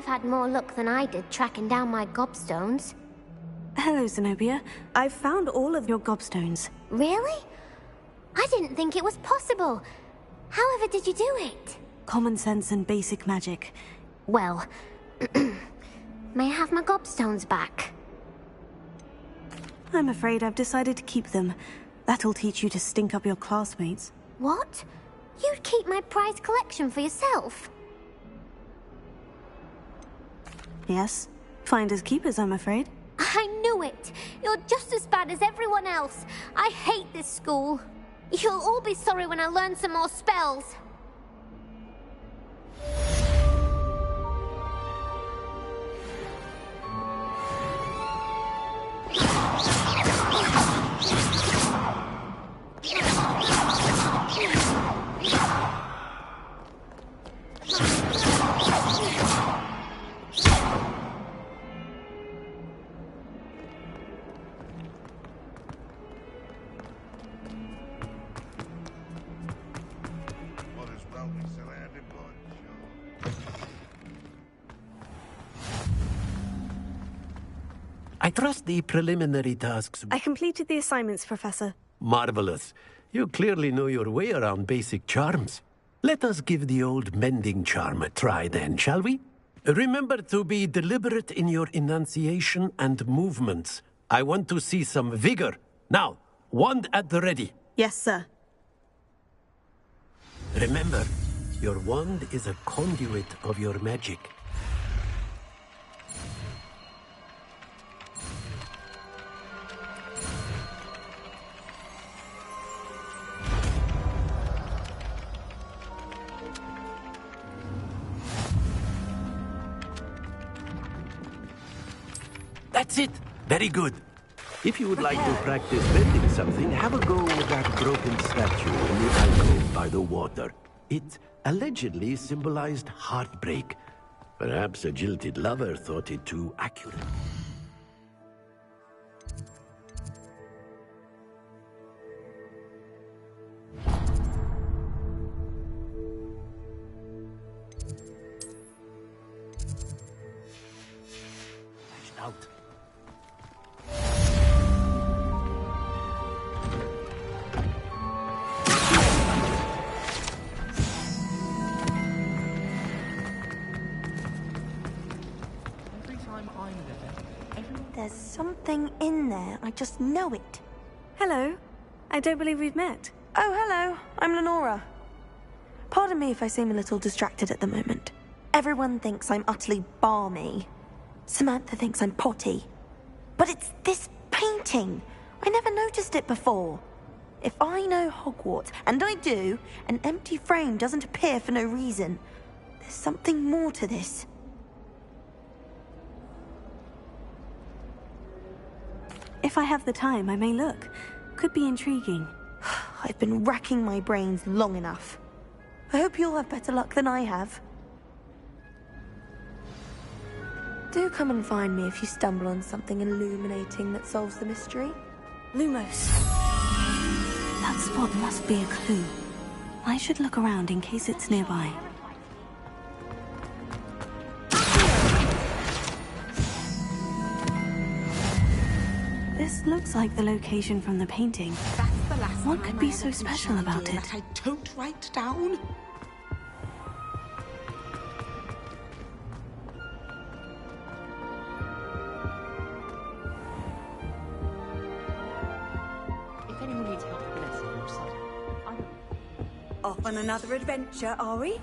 D: have had more luck than I did tracking down my gobstones.
A: Hello, Zenobia. I've found all of your gobstones.
D: Really? I didn't think it was possible. However did you do it?
A: Common sense and basic magic.
D: Well, may I have my gobstones back?
A: I'm afraid I've decided to keep them. That'll teach you to stink up your classmates.
D: What? You'd keep my prized collection for yourself?
A: Yes. Finders keepers, I'm afraid.
D: I knew it! You're just as bad as everyone else. I hate this school. You'll all be sorry when I learn some more spells.
O: I trust the preliminary tasks.
A: I completed the assignments, Professor.
O: Marvelous. You clearly know your way around basic charms. Let us give the old mending charm a try then, shall we? Remember to be deliberate in your enunciation and movements. I want to see some vigor. Now, wand at the ready.
A: Yes, sir.
O: Remember, your wand is a conduit of your magic. That's it. Very good. If you would like to practice bending something, have a go with that broken statue in the alcove by the water. It allegedly symbolized heartbreak. Perhaps a jilted lover thought it too accurate. Out.
L: There's something in there. I just know it.
A: Hello. I don't believe we've met.
L: Oh, hello. I'm Lenora. Pardon me if I seem a little distracted at the moment. Everyone thinks I'm utterly balmy. Samantha thinks I'm potty. But it's this painting. I never noticed it before. If I know Hogwarts, and I do, an empty frame doesn't appear for no reason. There's something more to this.
A: If I have the time, I may look. Could be intriguing.
L: I've been racking my brains long enough. I hope you'll have better luck than I have. Do come and find me if you stumble on something illuminating that solves the mystery.
A: Lumos. That spot must be a clue. I should look around in case it's nearby. This looks like the location from the painting. What could be so special about it?
G: I don't write down.
U: If anyone needs help with this on your side, I will.
T: Off on another adventure, are we?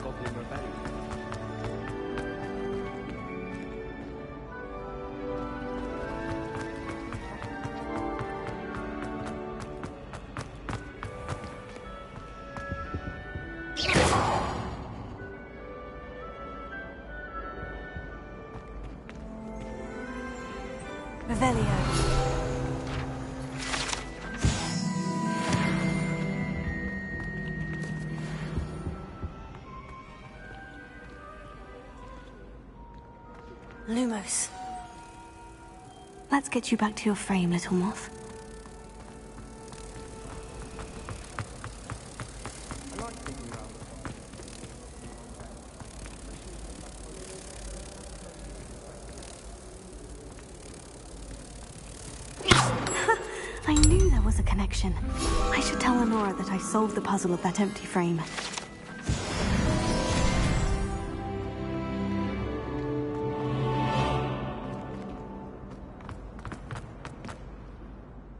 U: Goblin Rebellion.
A: Revelio. Almost. Let's get you back to your frame, little moth. I knew there was a connection. I should tell Lenora that I solved the puzzle of that empty frame.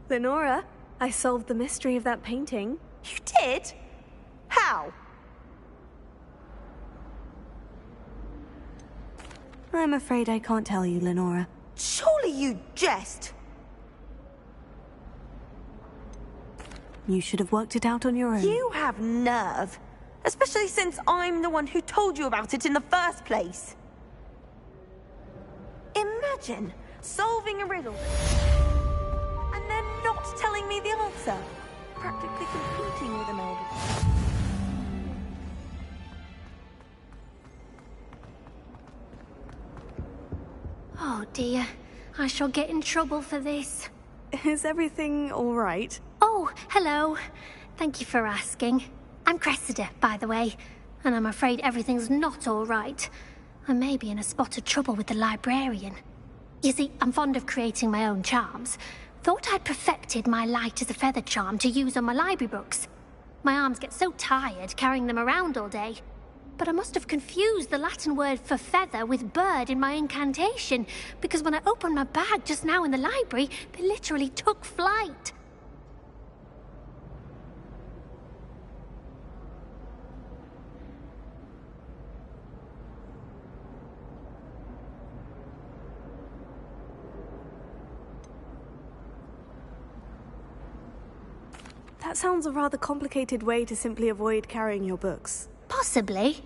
H: Lenora, I solved the mystery of that painting.
L: You did? How?
A: I'm afraid I can't tell you, Lenora.
L: Surely you jest.
A: You should have worked it out on your own.
L: You have nerve. Especially since I'm the one who told you about it in the first place. Imagine solving a riddle and then not telling me the answer. Practically competing with an elder.
S: Oh dear, I shall get in trouble for this.
H: Is everything all right?
S: Oh, hello. Thank you for asking. I'm Cressida, by the way, and I'm afraid everything's not all right. I may be in a spot of trouble with the librarian. You see, I'm fond of creating my own charms. Thought I'd perfected my light as a feather charm to use on my library books. My arms get so tired carrying them around all day. But I must have confused the Latin word for feather with bird in my incantation, because when I opened my bag just now in the library, they literally took flight.
H: That sounds a rather complicated way to simply avoid carrying your books.
S: Possibly.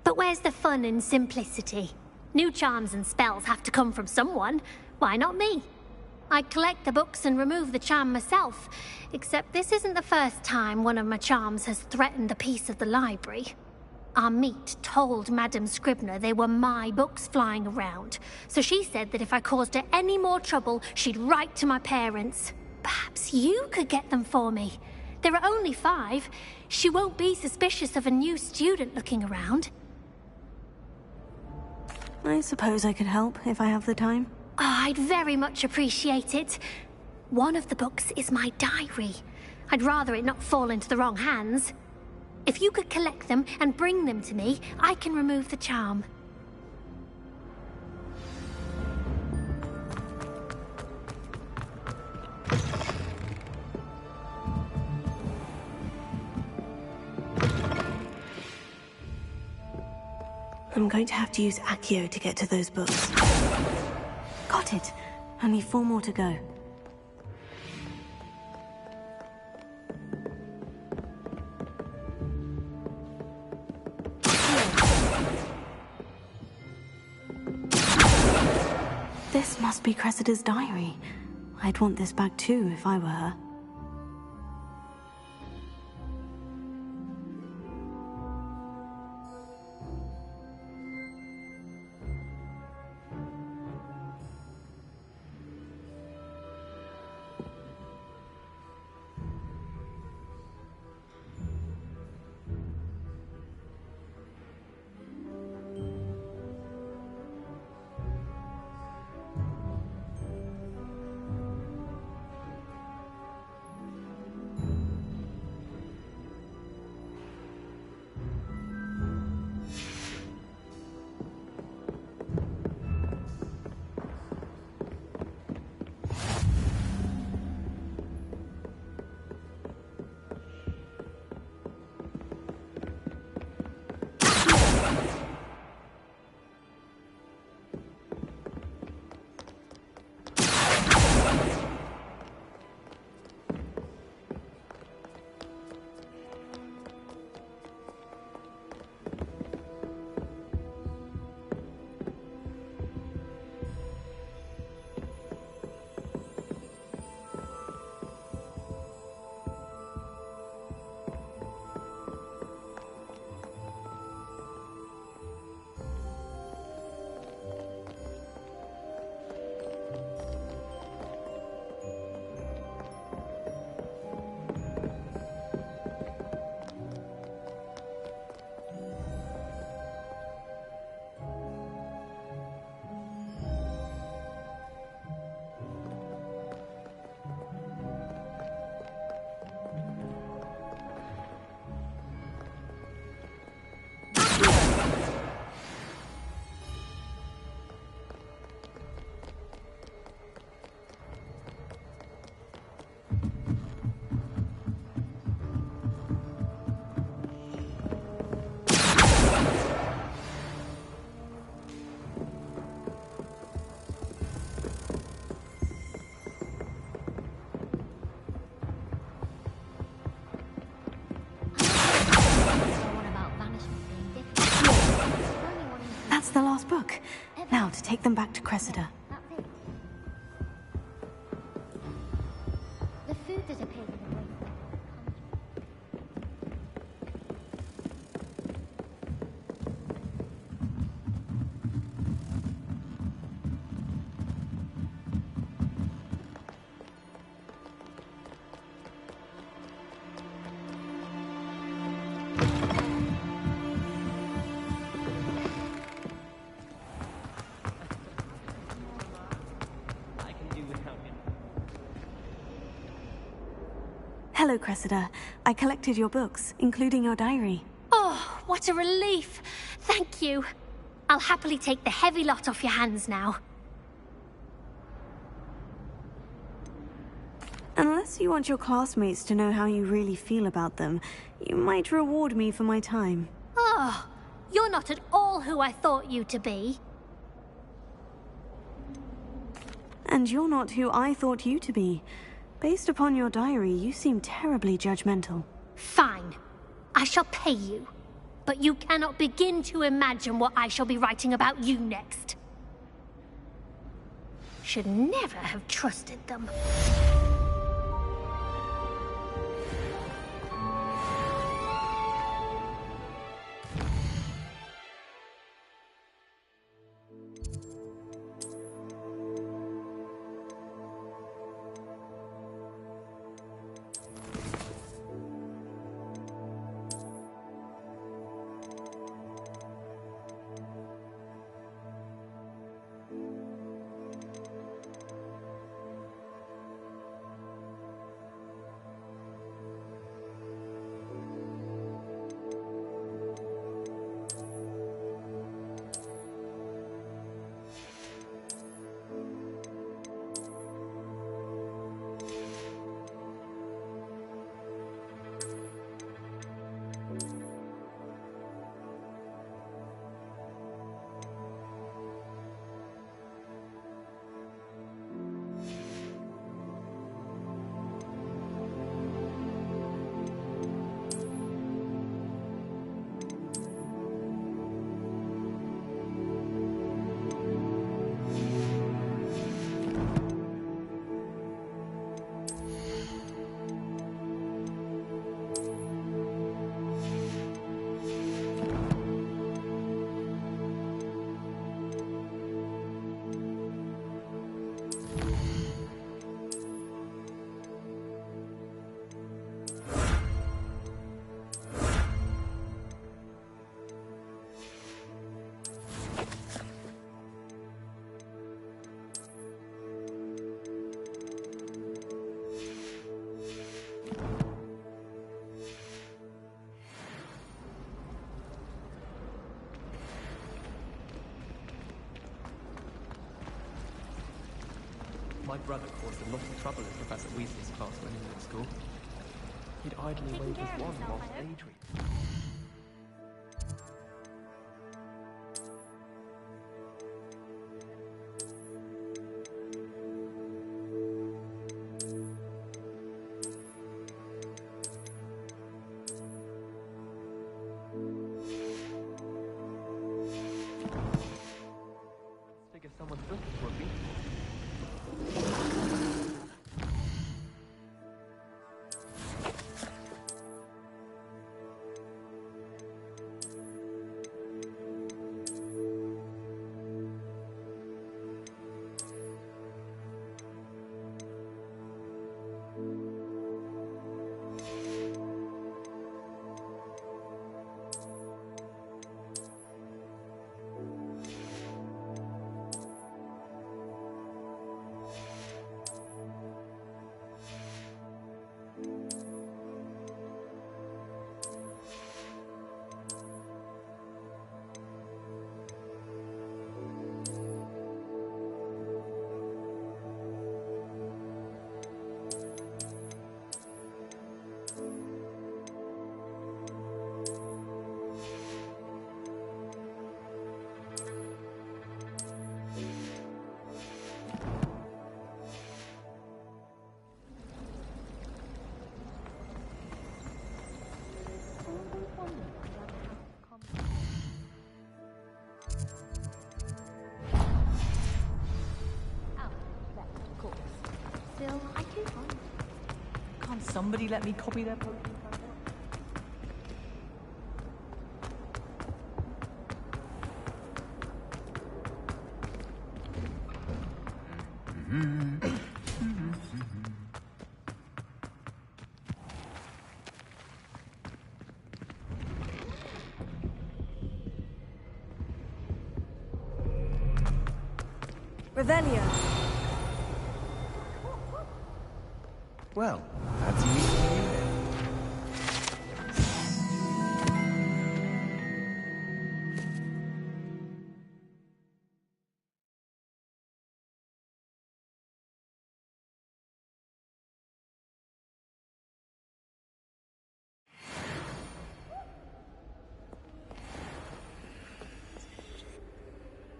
S: But where's the fun in simplicity? New charms and spells have to come from someone. Why not me? I collect the books and remove the charm myself. Except this isn't the first time one of my charms has threatened a piece of the library. Amit told Madame Scribner they were my books flying around. So she said that if I caused her any more trouble, she'd write to my parents. Perhaps you could get them for me. There are only 5. She won't be suspicious of a new student looking around.
A: I suppose I could help if I have the time.
S: Oh, I'd very much appreciate it. One of the books is my diary. I'd rather it not fall into the wrong hands. If you could collect them and bring them to me, I can remove the charm.
A: I'm going to have to use Accio to get to those books. Got it. Only 4 more to go. This must be Cressida's diary. I'd want this back too if I were her. book. Now to take them back to Cressida.
D: The food that appears in the book.
A: Hello, Cressida. I collected your books, including your diary.
S: Oh, what a relief! Thank you. I'll happily take the heavy lot off your hands now.
A: Unless you want your classmates to know how you really feel about them, you might reward me for my time.
S: Oh, you're not at all who I thought you to be.
A: And you're not who I thought you to be. Based upon your diary, you seem terribly judgmental.
S: Fine. I shall pay you. But you cannot begin to imagine what I shall be writing about you next. Should never have trusted them.
Q: My brother caused a lot of trouble in Professor Weasley's class when he was at school. He'd idly wave his wand whilst daydreaming. Figure someone's looking for a beat. Can't somebody let me copy their Pokemon?
H: Revelio.
P: Well, that's easy.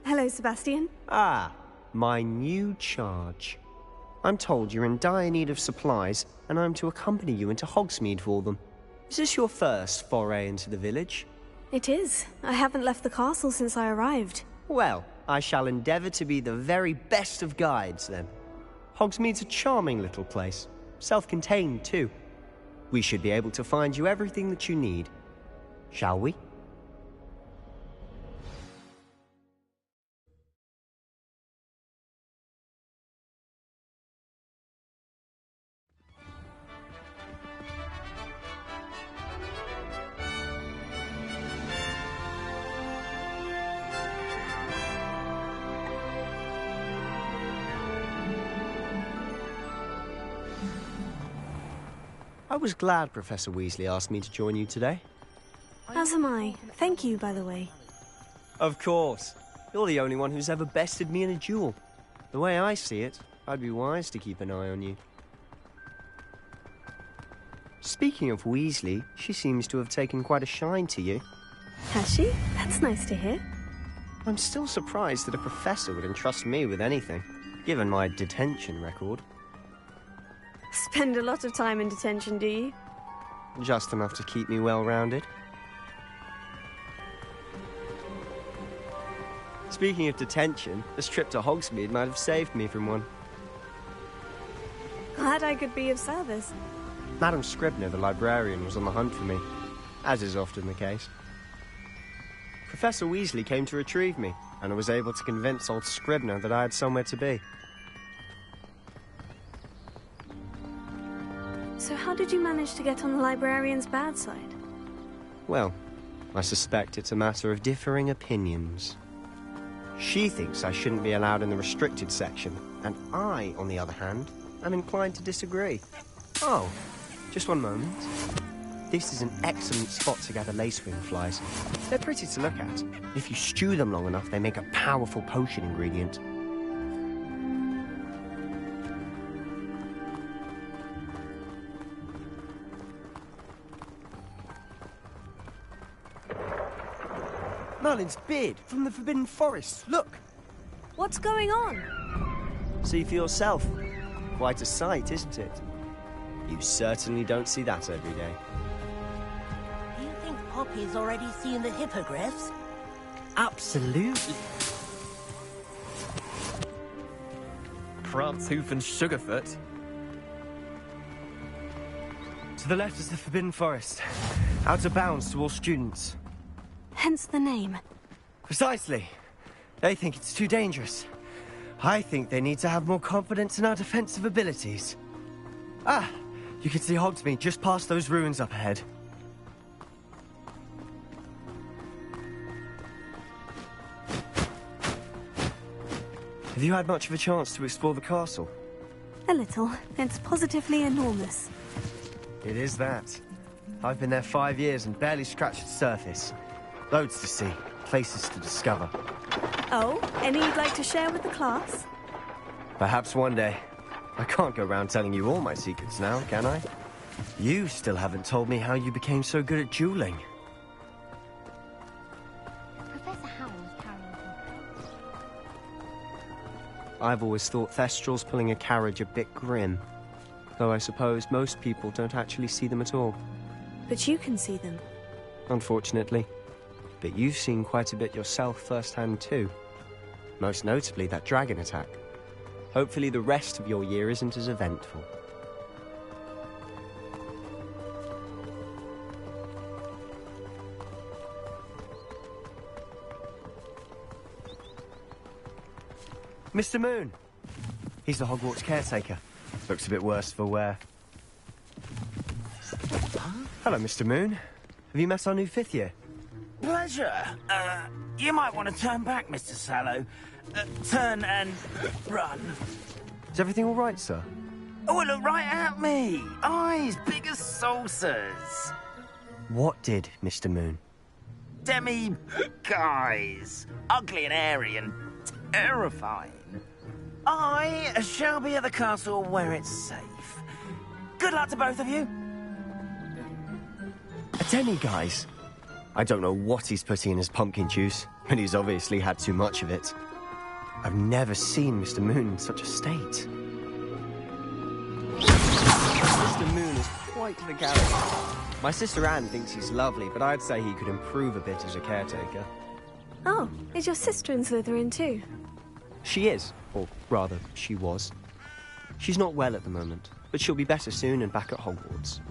H: Hello, Sebastian.
P: Ah, my new charge. I'm told you're in dire need of supplies, and I'm to accompany you into Hogsmeade for them. Is this your first foray into the village?
H: It is. I haven't left the castle since I arrived.
P: Well, I shall endeavour to be the very best of guides, then. Hogsmeade's a charming little place. Self-contained, too. We should be able to find you everything that you need. Shall we? I was glad Professor Weasley asked me to join you today.
H: As am I. Thank you, by the way.
P: Of course. You're the only one who's ever bested me in a duel. The way I see it, I'd be wise to keep an eye on you. Speaking of Weasley, she seems to have taken quite a shine to you.
H: Has she? That's nice to hear.
P: I'm still surprised that a professor would entrust me with anything, given my detention record.
H: Spend a lot of time in detention, do you?
P: Just enough to keep me well-rounded. Speaking of detention, this trip to Hogsmeade might have saved me from one.
H: Glad I could be of service.
P: Madam Scribner, the librarian, was on the hunt for me, as is often the case. Professor Weasley came to retrieve me, and I was able to convince old Scribner that I had somewhere to be.
H: So how did you manage to get on the librarian's bad side?
P: Well, I suspect it's a matter of differing opinions. She thinks I shouldn't be allowed in the restricted section, and I, on the other hand, am inclined to disagree. Oh, just one moment. This is an excellent spot to gather lacewing flies. They're pretty to look at. If you stew them long enough, they make a powerful potion ingredient. Merlin's beard from the Forbidden Forest. Look!
H: What's going on?
P: See for yourself. Quite a sight, isn't it? You certainly don't see that every day.
J: Do you think Poppy's already seen the hippogriffs?
P: Absolutely.
Q: Prantzhoof and Sugarfoot.
P: To the left is the Forbidden Forest. Out of bounds to all students.
H: Hence the name.
P: Precisely. They think it's too dangerous. I think they need to have more confidence in our defensive abilities. Ah, you can see Hogsmeade just past those ruins up ahead. Have you had much of a chance to explore the castle?
H: A little. It's positively enormous.
P: It is that. I've been there 5 years and barely scratched the surface. Loads to see, places to discover.
H: Oh, any you'd like to share with the class?
P: Perhaps one day. I can't go around telling you all my secrets now, can I? You still haven't told me how you became so good at dueling.
D: Professor Howell's carrying him.
P: I've always thought Thestrals pulling a carriage a bit grim. Though I suppose most people don't actually see them at all.
H: But you can see them.
P: Unfortunately. But you've seen quite a bit yourself firsthand too. Most notably that dragon attack. Hopefully the rest of your year isn't as eventful. Mr. Moon! He's the Hogwarts caretaker. Looks a bit worse for wear. Hello, Mr. Moon. Have you met our new 5th year?
E: Pleasure. You might want to turn back, Mr. Sallow. Turn and run.
P: Is everything all right, sir?
E: Oh, look right at me. Eyes big as saucers.
P: What did, Mr. Moon?
E: Guys. Ugly and hairy and terrifying. I shall be at the castle where it's safe. Good luck to both of you.
P: A Demiguise? I don't know what he's putting in his pumpkin juice, but he's obviously had too much of it. I've never seen Mr. Moon in such a state. Mr. Moon is quite the character. My sister Anne thinks he's lovely, but I'd say he could improve a bit as a caretaker.
H: Oh, is your sister in Slytherin too?
P: She is, or rather, she was. She's not well at the moment, but she'll be better soon and back at Hogwarts.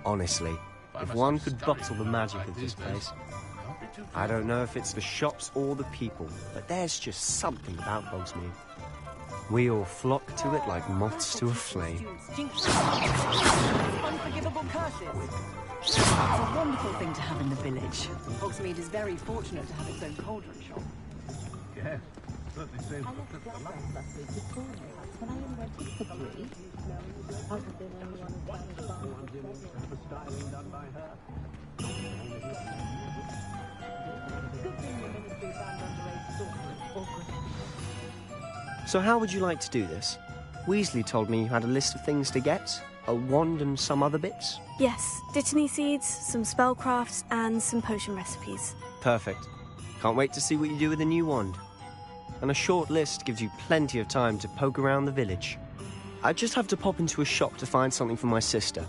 P: Honestly, if one could bottle the magic of this place. I don't know if it's the shops or the people, but there's just something about Hogsmeade. We all flock to it like moths to a flame.
B: Unforgivable curses. It's a wonderful thing to have in the village. Hogsmeade is very fortunate to have its own cauldron shop.
K: Yeah, certainly seems to fit the light.
B: When I only went in for 3,
P: So how would you like to do this? Weasley told me you had a list of things to get, a wand and some other bits.
H: Yes, Dittany seeds, some spellcrafts, and some potion recipes.
P: Perfect. Can't wait to see what you do with the new wand. And a short list gives you plenty of time to poke around the village. I just have to pop into a shop to find something for my sister.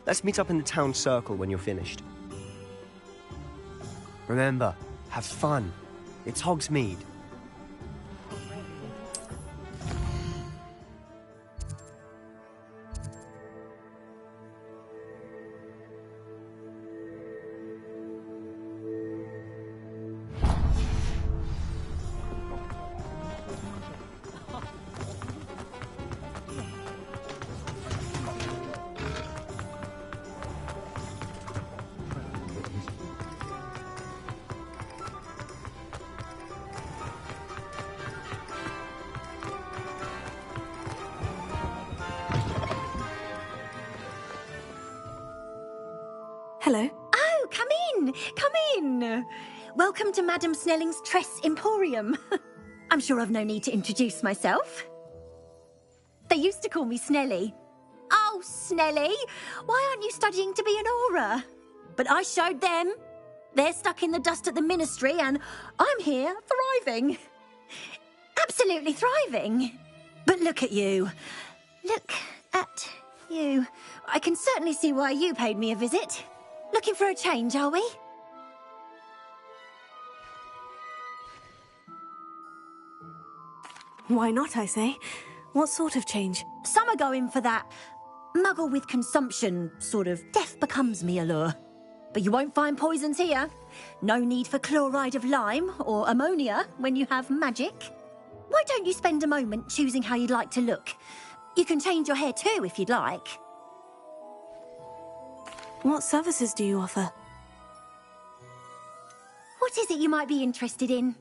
P: Let's meet up in the town circle when you're finished. Remember, have fun. It's Hogsmeade.
H: Hello.
W: Oh, come in! Come in! Welcome to Madame Snelling's Tress Emporium. I'm sure I've no need to introduce myself. They used to call me Snelly. Oh, Snelly! Why aren't you studying to be an Auror? But I showed them. They're stuck in the dust at the Ministry, and I'm here, thriving. Absolutely thriving. But look at you. Look at you. I can certainly see why you paid me a visit. Looking for a change, are we?
H: Why not, I say? What sort of change?
W: Some are going for that muggle with consumption, sort of death becomes me allure. But you won't find poisons here. No need for chloride of lime or ammonia when you have magic. Why don't you spend a moment choosing how you'd like to look? You can change your hair too if you'd like.
H: What services do you offer?
W: What is it you might be interested in?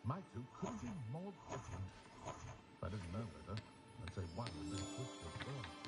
K: My two couldn't be more different. If I didn't know better, I'd say one had been pushed at birth.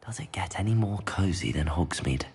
E: Does it get any more cozy than Hogsmeade?